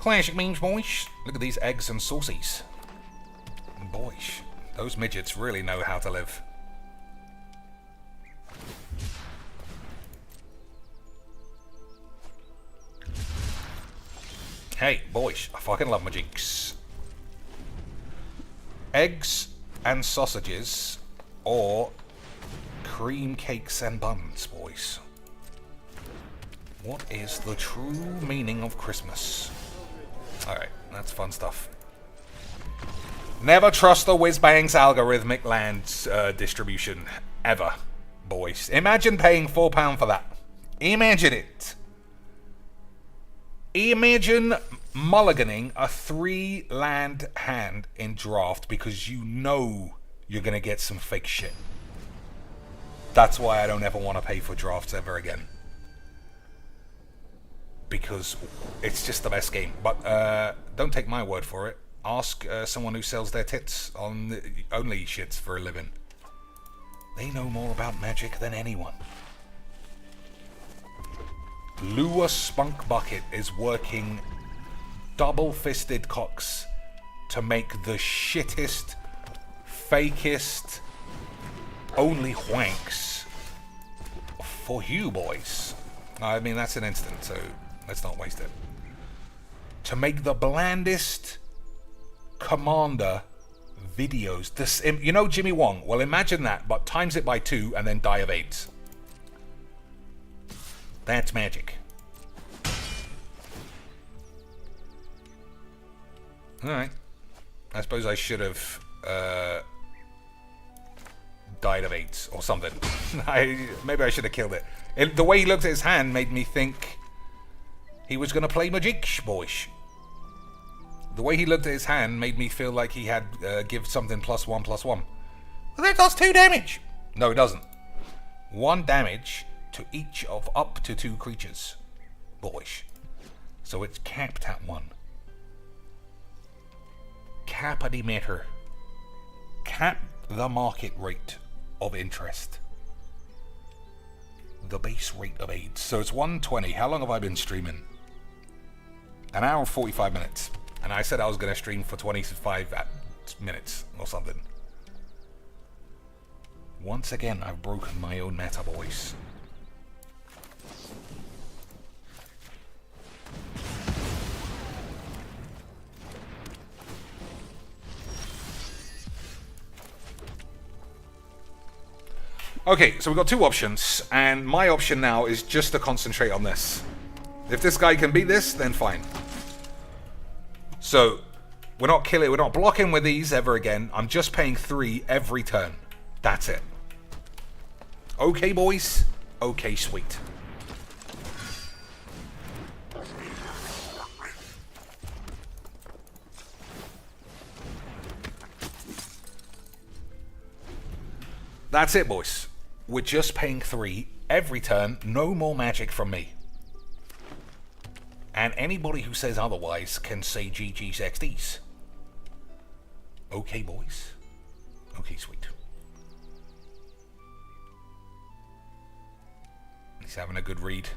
Classic memes, boys. Look at these eggs and saucies. Boys, those midgets really know how to live. Hey, boys, I fucking love my jinx. Eggs and sausages, or cream cakes and buns, boys. What is the true meaning of Christmas? Alright, that's fun stuff. Never trust the whiz-bang's algorithmic land distribution. Ever, boys. Imagine paying £4 for that. Imagine it. Imagine mulliganing a 3-land hand in draft because you know you're going to get some fake shit. That's why I don't ever want to pay for drafts ever again. Because it's just the best game. But don't take my word for it. Ask someone who sells their tits on the only shits for a living. They know more about magic than anyone. Lure Spunk Bucket is working double-fisted cocks to make the shittest, fakest, only wanks for you boys. I mean, that's an instant, so let's not waste it. To make the blandest Commander videos. This, you know Jimmy Wong? Well, imagine that, but times it by 2 and then die of AIDS. That's magic. Alright. I suppose I should have died of AIDS or something. Maybe I should have killed it. The way he looked at his hand made me think he was going to play magic, boys. The way he looked at his hand made me feel like he had give something +1/+1. Well, that does 2 damage. No, it doesn't. 1 damage to each of up to 2 creatures, boys. So it's capped at 1. Cap a emitter. Cap the market rate of interest. The base rate of AIDS. So it's 120. How long have I been streaming? An hour and 45 minutes. And I said I was going to stream for 25 minutes or something. Once again, I've broken my own meta, boys. Okay, so we've got 2 options, and my option now is just to concentrate on this. If this guy can beat this, then fine. So, we're not blocking with these ever again. I'm just paying 3 every turn. That's it. Okay, boys? Okay, sweet. That's it, boys. We're just paying 3 every turn. No more magic from me. And anybody who says otherwise can say GG's XDs. Okay, boys. Okay, sweet. He's having a good read.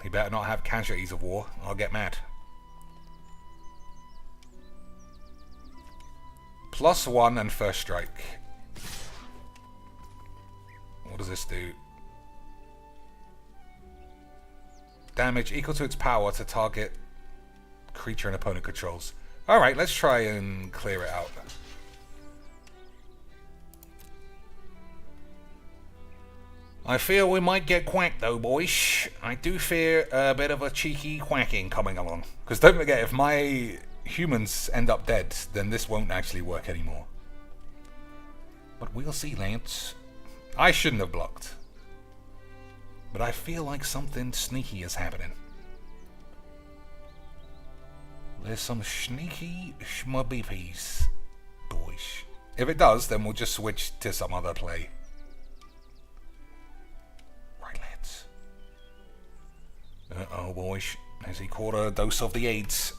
He better not have casualties of war. I'll get mad. +1 and first strike. What does this do? Damage equal to its power to target creature an opponent controls. Alright, let's try and clear it out. I fear we might get quacked though, boys. I do fear a bit of a cheeky quacking coming along. Because don't forget, if my humans end up dead, then this won't actually work anymore. But we'll see, Lance. I shouldn't have blocked. But I feel like something sneaky is happening. There's some sneaky schmubbeepies, boys. If it does, then we'll just switch to some other play. Right, lads. Uh-oh, boys. Has he caught a dose of the AIDS?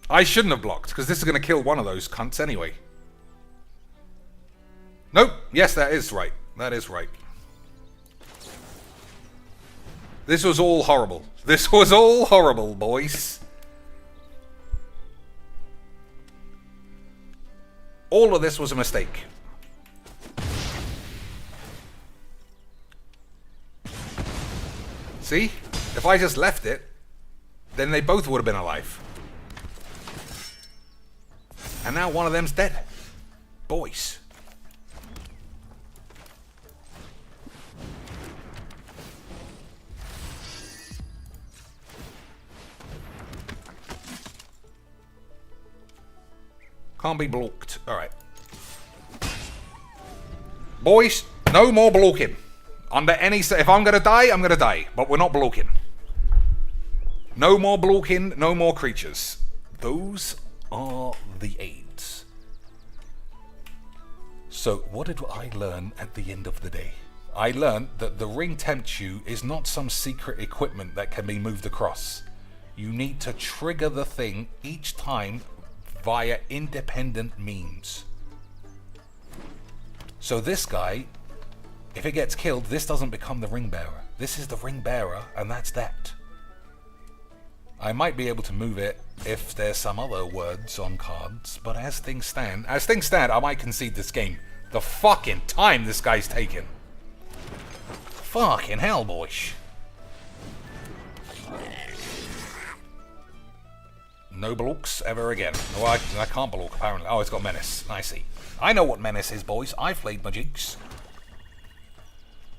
I shouldn't have blocked, because this is going to kill one of those cunts anyway. Nope. Yes, that is right. That is right. This was all horrible. This was all horrible, boys. All of this was a mistake. See? If I just left it, then they both would have been alive. And now one of them's dead. Boys. Can't be blocked. Alright. Boys, no more blocking. Under any... If I'm going to die, I'm going to die. But we're not blocking. No more blocking, no more creatures. Those are the aids. So, what did I learn at the end of the day? I learned that the ring Tempts you is not some secret equipment that can be moved across. You need to trigger the thing each time via independent means. So this guy, if it gets killed, this doesn't become the ring bearer. This is the ring bearer, and that's that. I might be able to move it if there's some other words on cards, but as things stand, I might concede this game. The fucking time this guy's taken. Fucking hell, boys. No blocks ever again. Oh, I can't block, apparently. Oh, it's got menace. I see. I know what menace is, boys. I've played my jigs.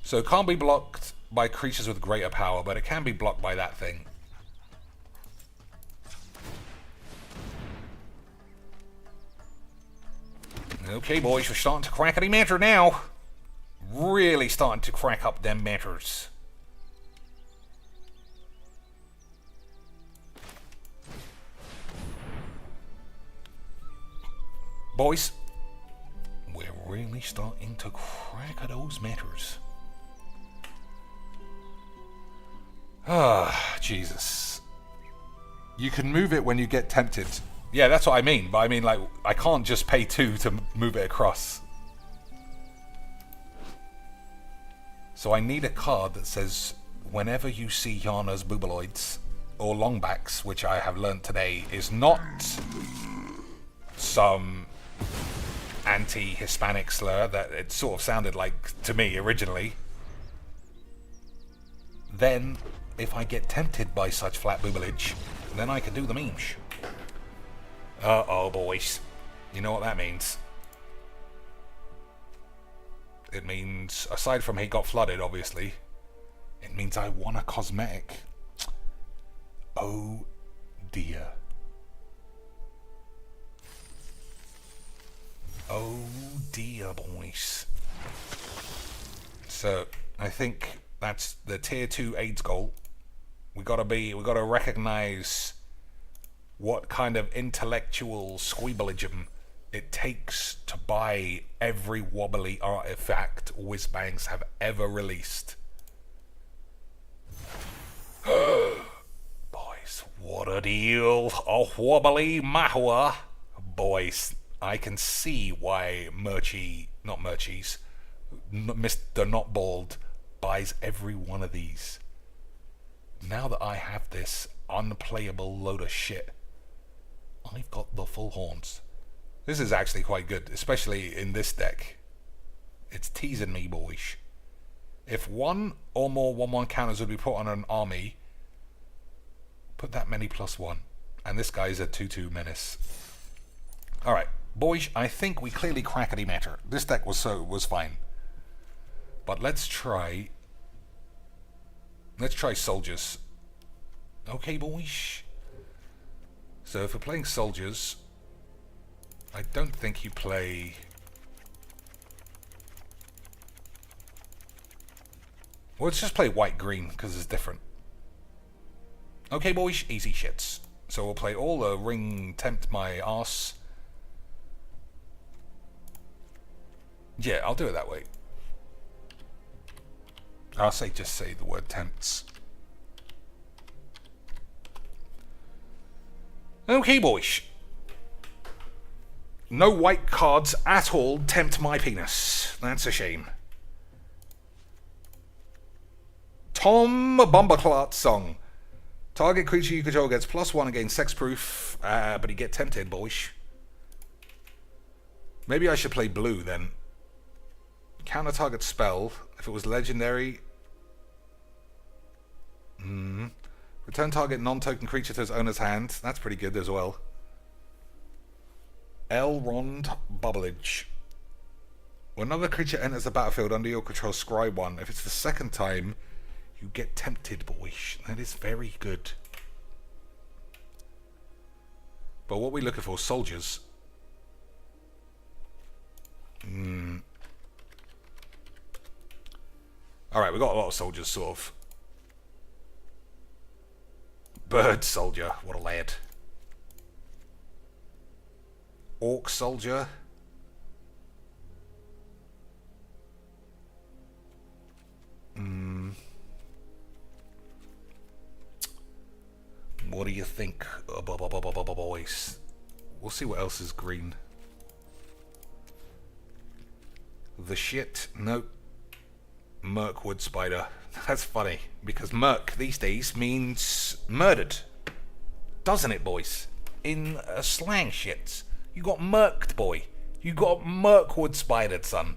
So it can't be blocked by creatures with greater power, but it can be blocked by that thing. Okay, boys, we're starting to crack any matter now. Really starting to crack up them matters. Boys, we're really starting to crack at those matters. Ah, Jesus. You can move it when you get tempted. Yeah, that's what I mean. But I mean, like, I can't just pay 2 to move it across. So I need a card that says, whenever you see Yana's boobaloids, or longbacks, which I have learned today, is not some anti-Hispanic slur that it sort of sounded like to me originally. Then, if I get tempted by such flat boobalage, then I can do the memes. Uh-oh, boys. You know what that means? It means, aside from he got flooded, obviously, it means I won a cosmetic. Oh, dear. Oh, dear, boys. So, I think that's the tier 2 AIDS goal. We gotta recognize what kind of intellectual squeebleism it takes to buy every wobbly artifact Whizbangs have ever released. Boys, what a deal. A wobbly mahua. Boys, I can see why Mr. Not Bald buys every one of these. Now that I have this unplayable load of shit, I've got the full horns. This is actually quite good, especially in this deck. It's teasing me, boys. If one or more 1-1 counters would be put on an army, put that many +1. And this guy's a 2-2 menace. Alright, boys, I think we clearly crackety matter. This deck was fine. But let's try soldiers. Okay, boys. So if we're playing soldiers, I don't think you play... Well, let's just play white-green, because it's different. Okay, boys, easy shits. So we'll play all the ring tempt my arse. Yeah, I'll do it that way. I'll just say the word tempts. Okay, boys. No white cards at all tempt my penis. That's a shame. Tom Bomberclart song. Target creature you control gets +1 against sexproof, but you get tempted, boys. Maybe I should play blue then. Counter target spell. If it was legendary. Return target non-token creature to its owner's hand. That's pretty good as well. Elrond Bubblage. When another creature enters the battlefield under your control, scry 1. If it's the second time, you get tempted, boys. That is very good. But what are we looking for? Soldiers. Alright, we got a lot of soldiers, sort of. Bird soldier. What a lad. Orc soldier. What do you think, boys? We'll see what else is green. The shit. Nope. Mirkwood spider. That's funny, because Merc these days means murdered. Doesn't it, boys? In slang shits. You got murked, boy. You got Mirkwood spidered, son.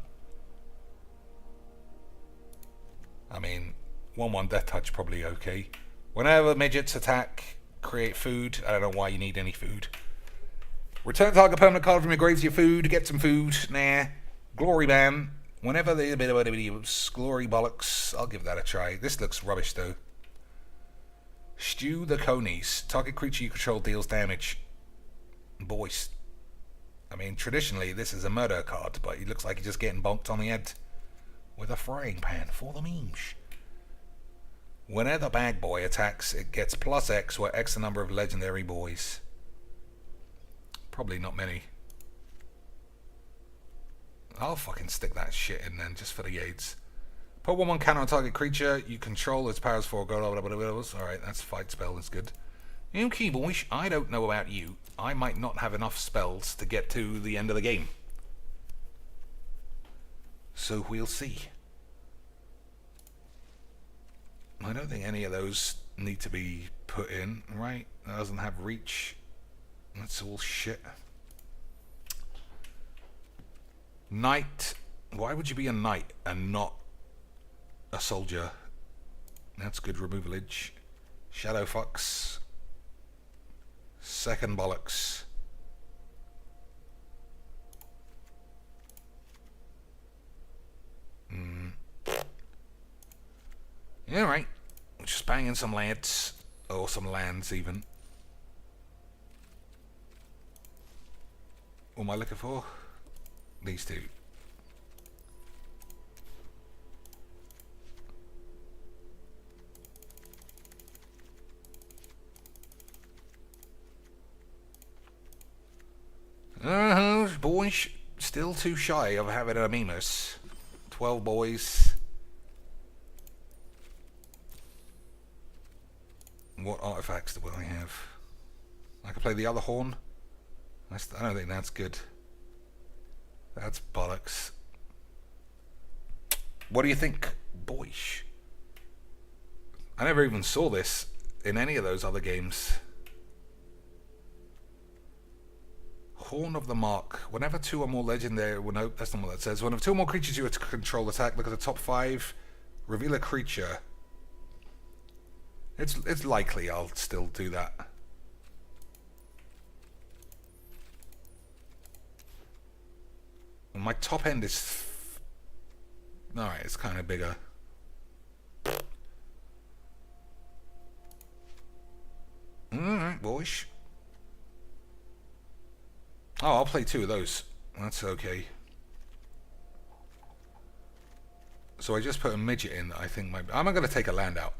I mean, 1-1 death touch probably okay. Whenever midgets attack, create food. I don't know why you need any food. Return target permanent card from your grave to your food. Get some food. Nah. Glory man. Whenever the glory bollocks, I'll give that a try. This looks rubbish though. Stew the conies. Target creature you control deals damage. Boys. I mean, traditionally this is a murder card, but it looks like you're just getting bonked on the head with a frying pan for the memes. Whenever bag boy attacks, it gets +X, where X the number of legendary boys. Probably not many. I'll fucking stick that shit in then, just for the aids. Put 1-1 counter on target creature you control. Its powers 4 go. Alright, that's fight spell. That's good. Okay, boys. I don't know about you. I might not have enough spells to get to the end of the game. So we'll see. I don't think any of those need to be put in, right? That doesn't have reach. That's all shit. Knight. Why would you be a knight and not a soldier? That's good removalage. Shadow fucks. Second bollocks. Yeah, right. Just banging some lads. Or some lands, even. What am I looking for? These two. Boys, still too shy of having a Mimus. 12 boys. What artifacts do I have? I can play the other horn. I don't think that's good. That's bollocks. What do you think, boys? I never even saw this in any of those other games. Horn of the Mark. Whenever 2 or more legendary... Well, no, that's not what that says. Whenever 2 or more creatures you control attack, look at the top 5. Reveal a creature. It's likely I'll still do that. My top end is... Alright, it's kind of bigger. Alright, boys. Oh, I'll play 2 of those. That's okay. So I just put a midget in that I think might... I'm going to take a land out.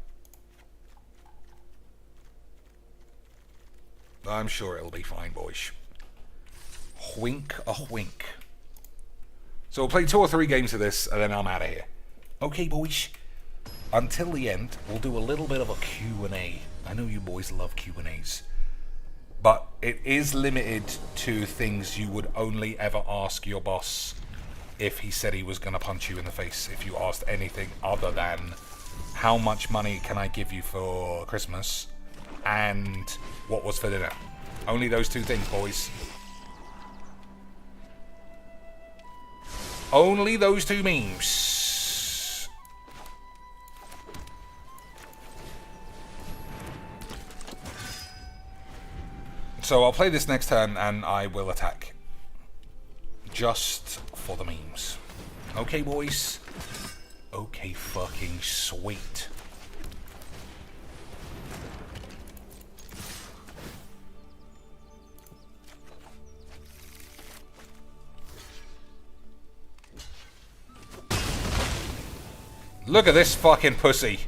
I'm sure it'll be fine, boys. Wink a wink. So we'll play 2 or 3 games of this, and then I'm out of here. Okay, boys. Until the end, we'll do a little bit of a Q&A. I know you boys love Q&As. But it is limited to things you would only ever ask your boss if he said he was going to punch you in the face. If you asked anything other than, how much money can I give you for Christmas? And what was for dinner? Only those 2 things, boys. Only those 2 memes. So I'll play this next turn and I will attack. Just for the memes. Okay, boys. Okay, fucking sweet. Look at this fucking pussy.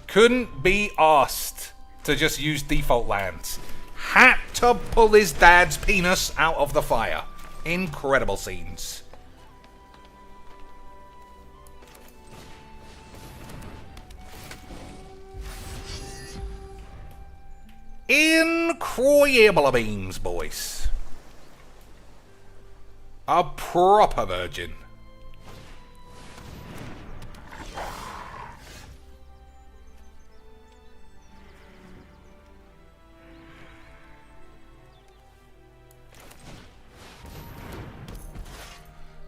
Couldn't be asked to just use default lands. Had to pull his dad's penis out of the fire. Incredible scenes. Incredible beams, boys. A proper virgin.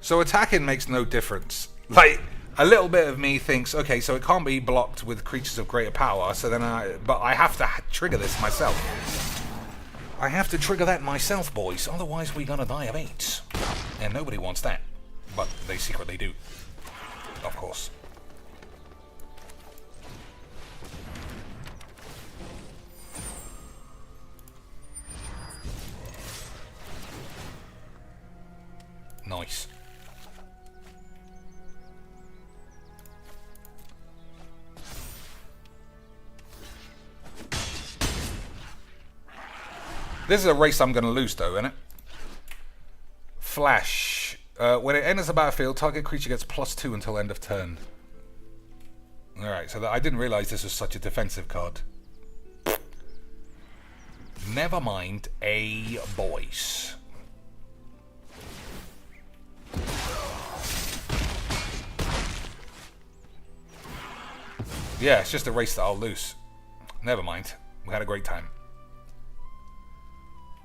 So attacking makes no difference. Like, a little bit of me thinks, okay, so it can't be blocked with creatures of greater power, so then but I have to trigger this myself. I have to trigger that myself, boys, otherwise we're gonna die of AIDS. And nobody wants that. But they secretly do. Of course. Nice. This is a race I'm going to lose, though, isn't it? Flash. When it enters the battlefield, target creature gets +2 until end of turn. Alright, so I didn't realize this was such a defensive card. Never mind, a boys. Yeah, it's just a race that I'll lose. Never mind. We had a great time.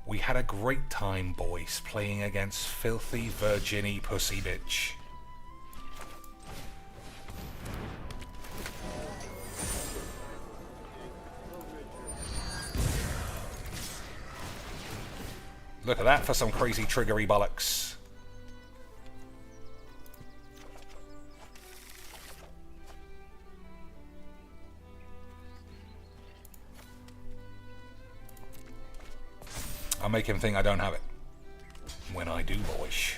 We had a great time, boys, playing against filthy virgin-y pussy bitch. Look at that for some crazy triggery bollocks. I'll make him think I don't have it. When I do, boys.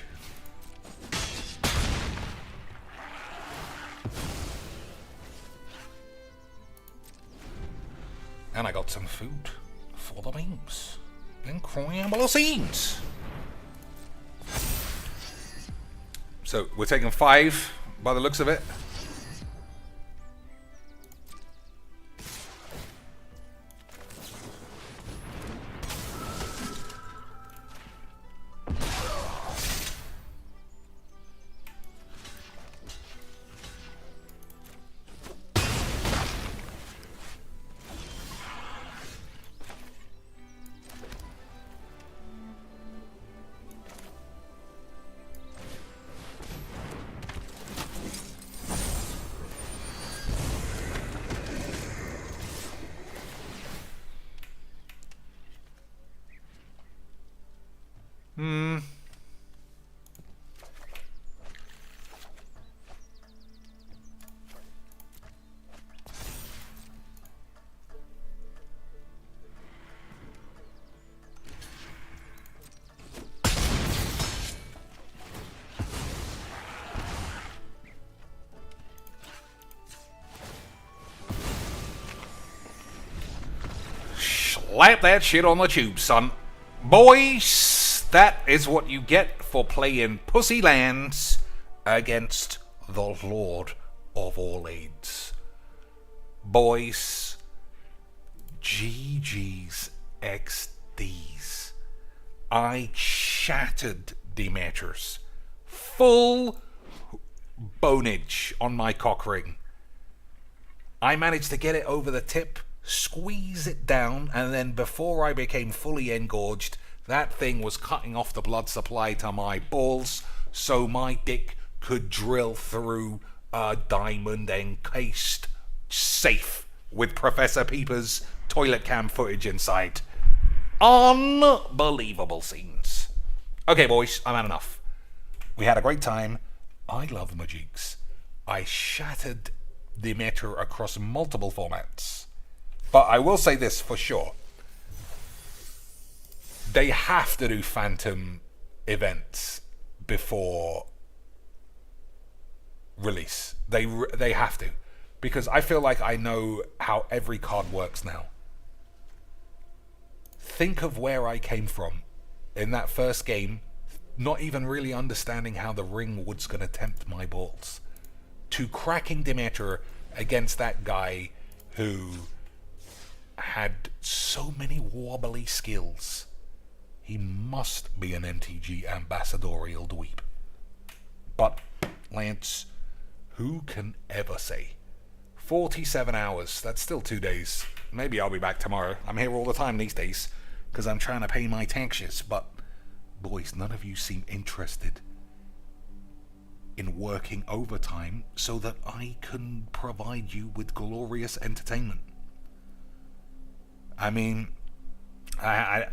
And I got some food for the memes. Incredible scenes. So we're taking 5 by the looks of it. Slap that shit on the tube, son. Boys, that is what you get for playing Pussylands against the Lord of all AIDS. Boys, GG's XD's. I shattered Demeters. Full bonage on my cock ring. I managed to get it over the tip, squeeze it down, and then before I became fully engorged, that thing was cutting off the blood supply to my balls so my dick could drill through a diamond encased safe with Professor Peeper's toilet cam footage inside. Unbelievable scenes. Okay, boys, I've had enough. We had a great time. I love Majigs. I shattered Demeter across multiple formats. But I will say this for sure. They have to do Phantom events before release. They have to. Because I feel like I know how every card works now. Think of where I came from in that first game, not even really understanding how the ring was going to tempt my balls, to cracking Demeter against that guy who had so many wobbly skills. He must be an MTG ambassadorial dweeb. But, Lance, who can ever say? 47 hours, that's still 2 days. Maybe I'll be back tomorrow. I'm here all the time these days, because I'm trying to pay my taxes. But, boys, none of you seem interested in working overtime so that I can provide you with glorious entertainment. I mean, I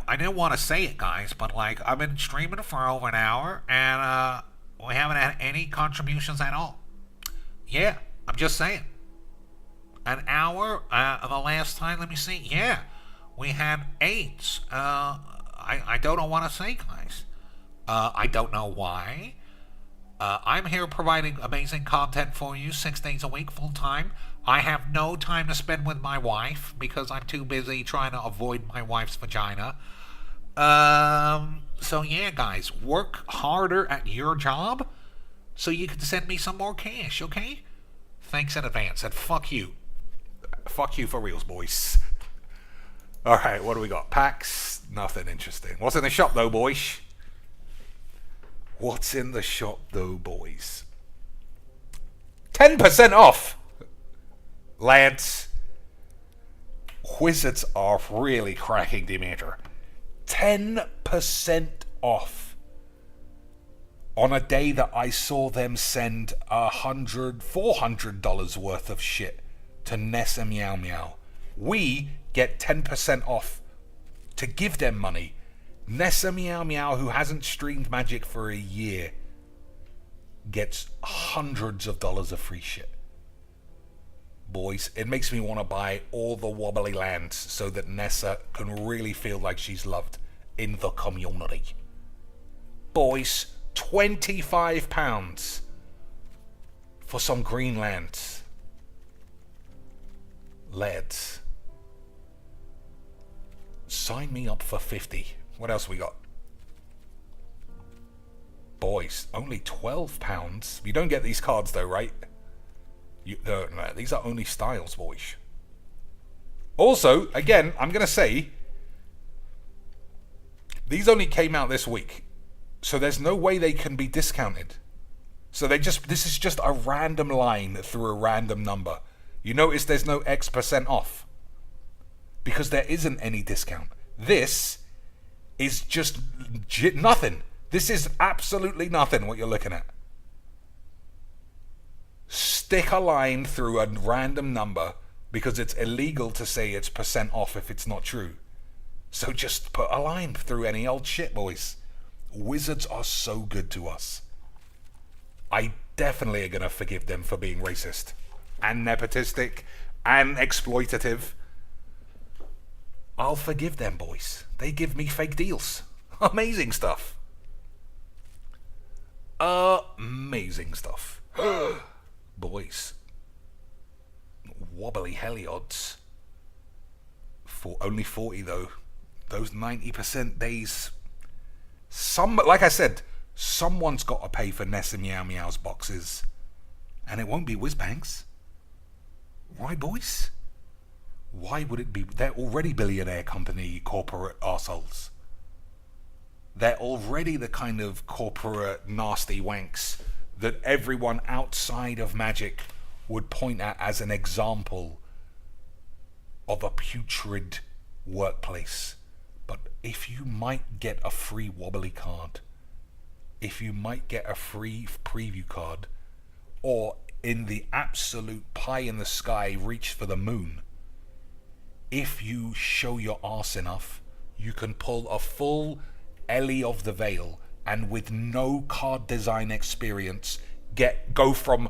didn't want to say it, guys, but like I've been streaming for over an hour and we haven't had any contributions at all. Yeah, I'm just saying. An hour. The last time, let me see. Yeah, we had 8. I don't want to say, guys. I don't know why. I'm here providing amazing content for you 6 days a week, full time. I have no time to spend with my wife because I'm too busy trying to avoid my wife's vagina. So yeah, guys, work harder at your job so you can send me some more cash, okay? Thanks in advance, and fuck you. fuck you for reals, boys. Alright, what do we got? Packs? Nothing interesting. What's in the shop, though, boys? What's in the shop, though, boys? 10% off! Lads, Wizards are really cracking the meter. 10% off. On a day that I saw them send $400 worth of shit to Nessa Meow Meow. We get 10% off to give them money. Nessa Meow Meow, who hasn't streamed Magic for a year, gets hundreds of dollars of free shit. Boys, it makes me want to buy all the wobbly lands so that Nessa can really feel like she's loved in the community. Boys, £25 for some green lands. Lads, sign me up for 50. What else we got? Boys, only £12. You don't get these cards though, right? No, these are only styles, boys. Also, again, I'm going to say, these only came out this week. So there's no way they can be discounted. So this is just a random line through a random number. You notice there's no X% off. Because there isn't any discount. This is just nothing. This is absolutely nothing what you're looking at. Stick a line through a random number because it's illegal to say it's % off if it's not true. So just put a line through any old shit, boys. Wizards are so good to us. I definitely are going to forgive them for being racist and nepotistic and exploitative. I'll forgive them, boys. They give me fake deals. Amazing stuff. Amazing stuff. Boys. Wobbly Heliod's. For only 40 though. Those 90% days. Like I said, someone's got to pay for Ness and Meow Meow's boxes. And it won't be Whizbangs. Why, boys? Why would it be? They're already billionaire company corporate arseholes. They're already the kind of corporate nasty wanks that everyone outside of Magic would point at as an example of a putrid workplace. But if you might get a free wobbly card, if you might get a free preview card, or in the absolute pie in the sky reach for the moon, if you show your arse enough, you can pull a full Ellie of the Veil, and with no card design experience, go from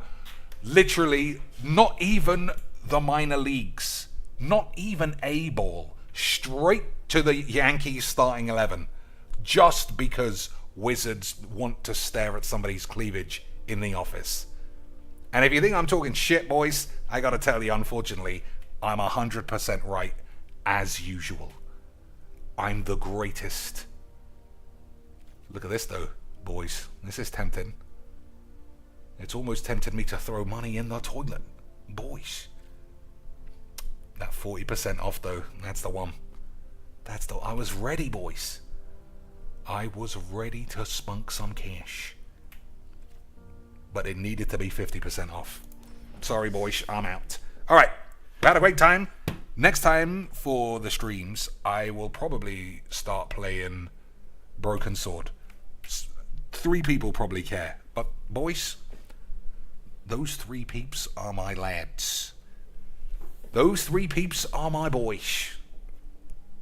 literally not even the minor leagues, not even A-ball, straight to the Yankees starting 11, just because Wizards want to stare at somebody's cleavage in the office. And if you think I'm talking shit, boys, I gotta tell you, unfortunately, I'm 100% right, as usual. I'm the greatest. Look at this, though, boys. This is tempting. It's almost tempted me to throw money in the toilet. Boys. That 40% off, though, that's the one. I was ready, boys. I was ready to spunk some cash. But it needed to be 50% off. Sorry, boys, I'm out. Alright, had a great time. Next time for the streams, I will probably start playing Broken Sword. 3 people probably care. But, boys, those 3 peeps are my lads. Those 3 peeps are my boys.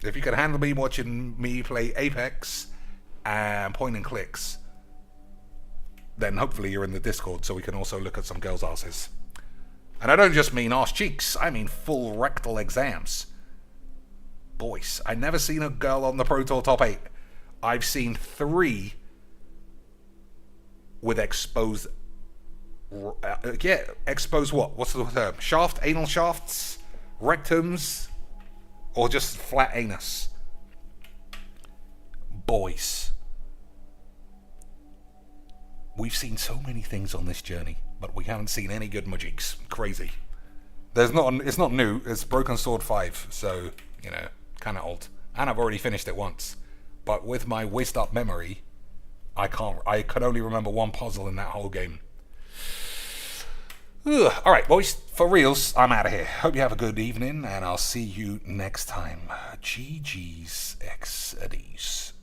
If you can handle me watching me play Apex and point and clicks, then hopefully you're in the Discord so we can also look at some girls' asses. And I don't just mean arse cheeks, I mean full rectal exams. Boys, I've never seen a girl on the Pro Tour top 8. I've seen 3 with exposed... exposed what? What's the term? Shaft? Anal shafts? Rectums? Or just flat anus? Boys. We've seen so many things on this journey, but we haven't seen any good magics. Crazy. It's not new. It's Broken Sword 5, so, you know, kind of old. And I've already finished it once. But with my whizzed up memory, I could only remember one puzzle in that whole game. Alright, boys, for reals, I'm out of here. Hope you have a good evening, and I'll see you next time. GG's X Eddies.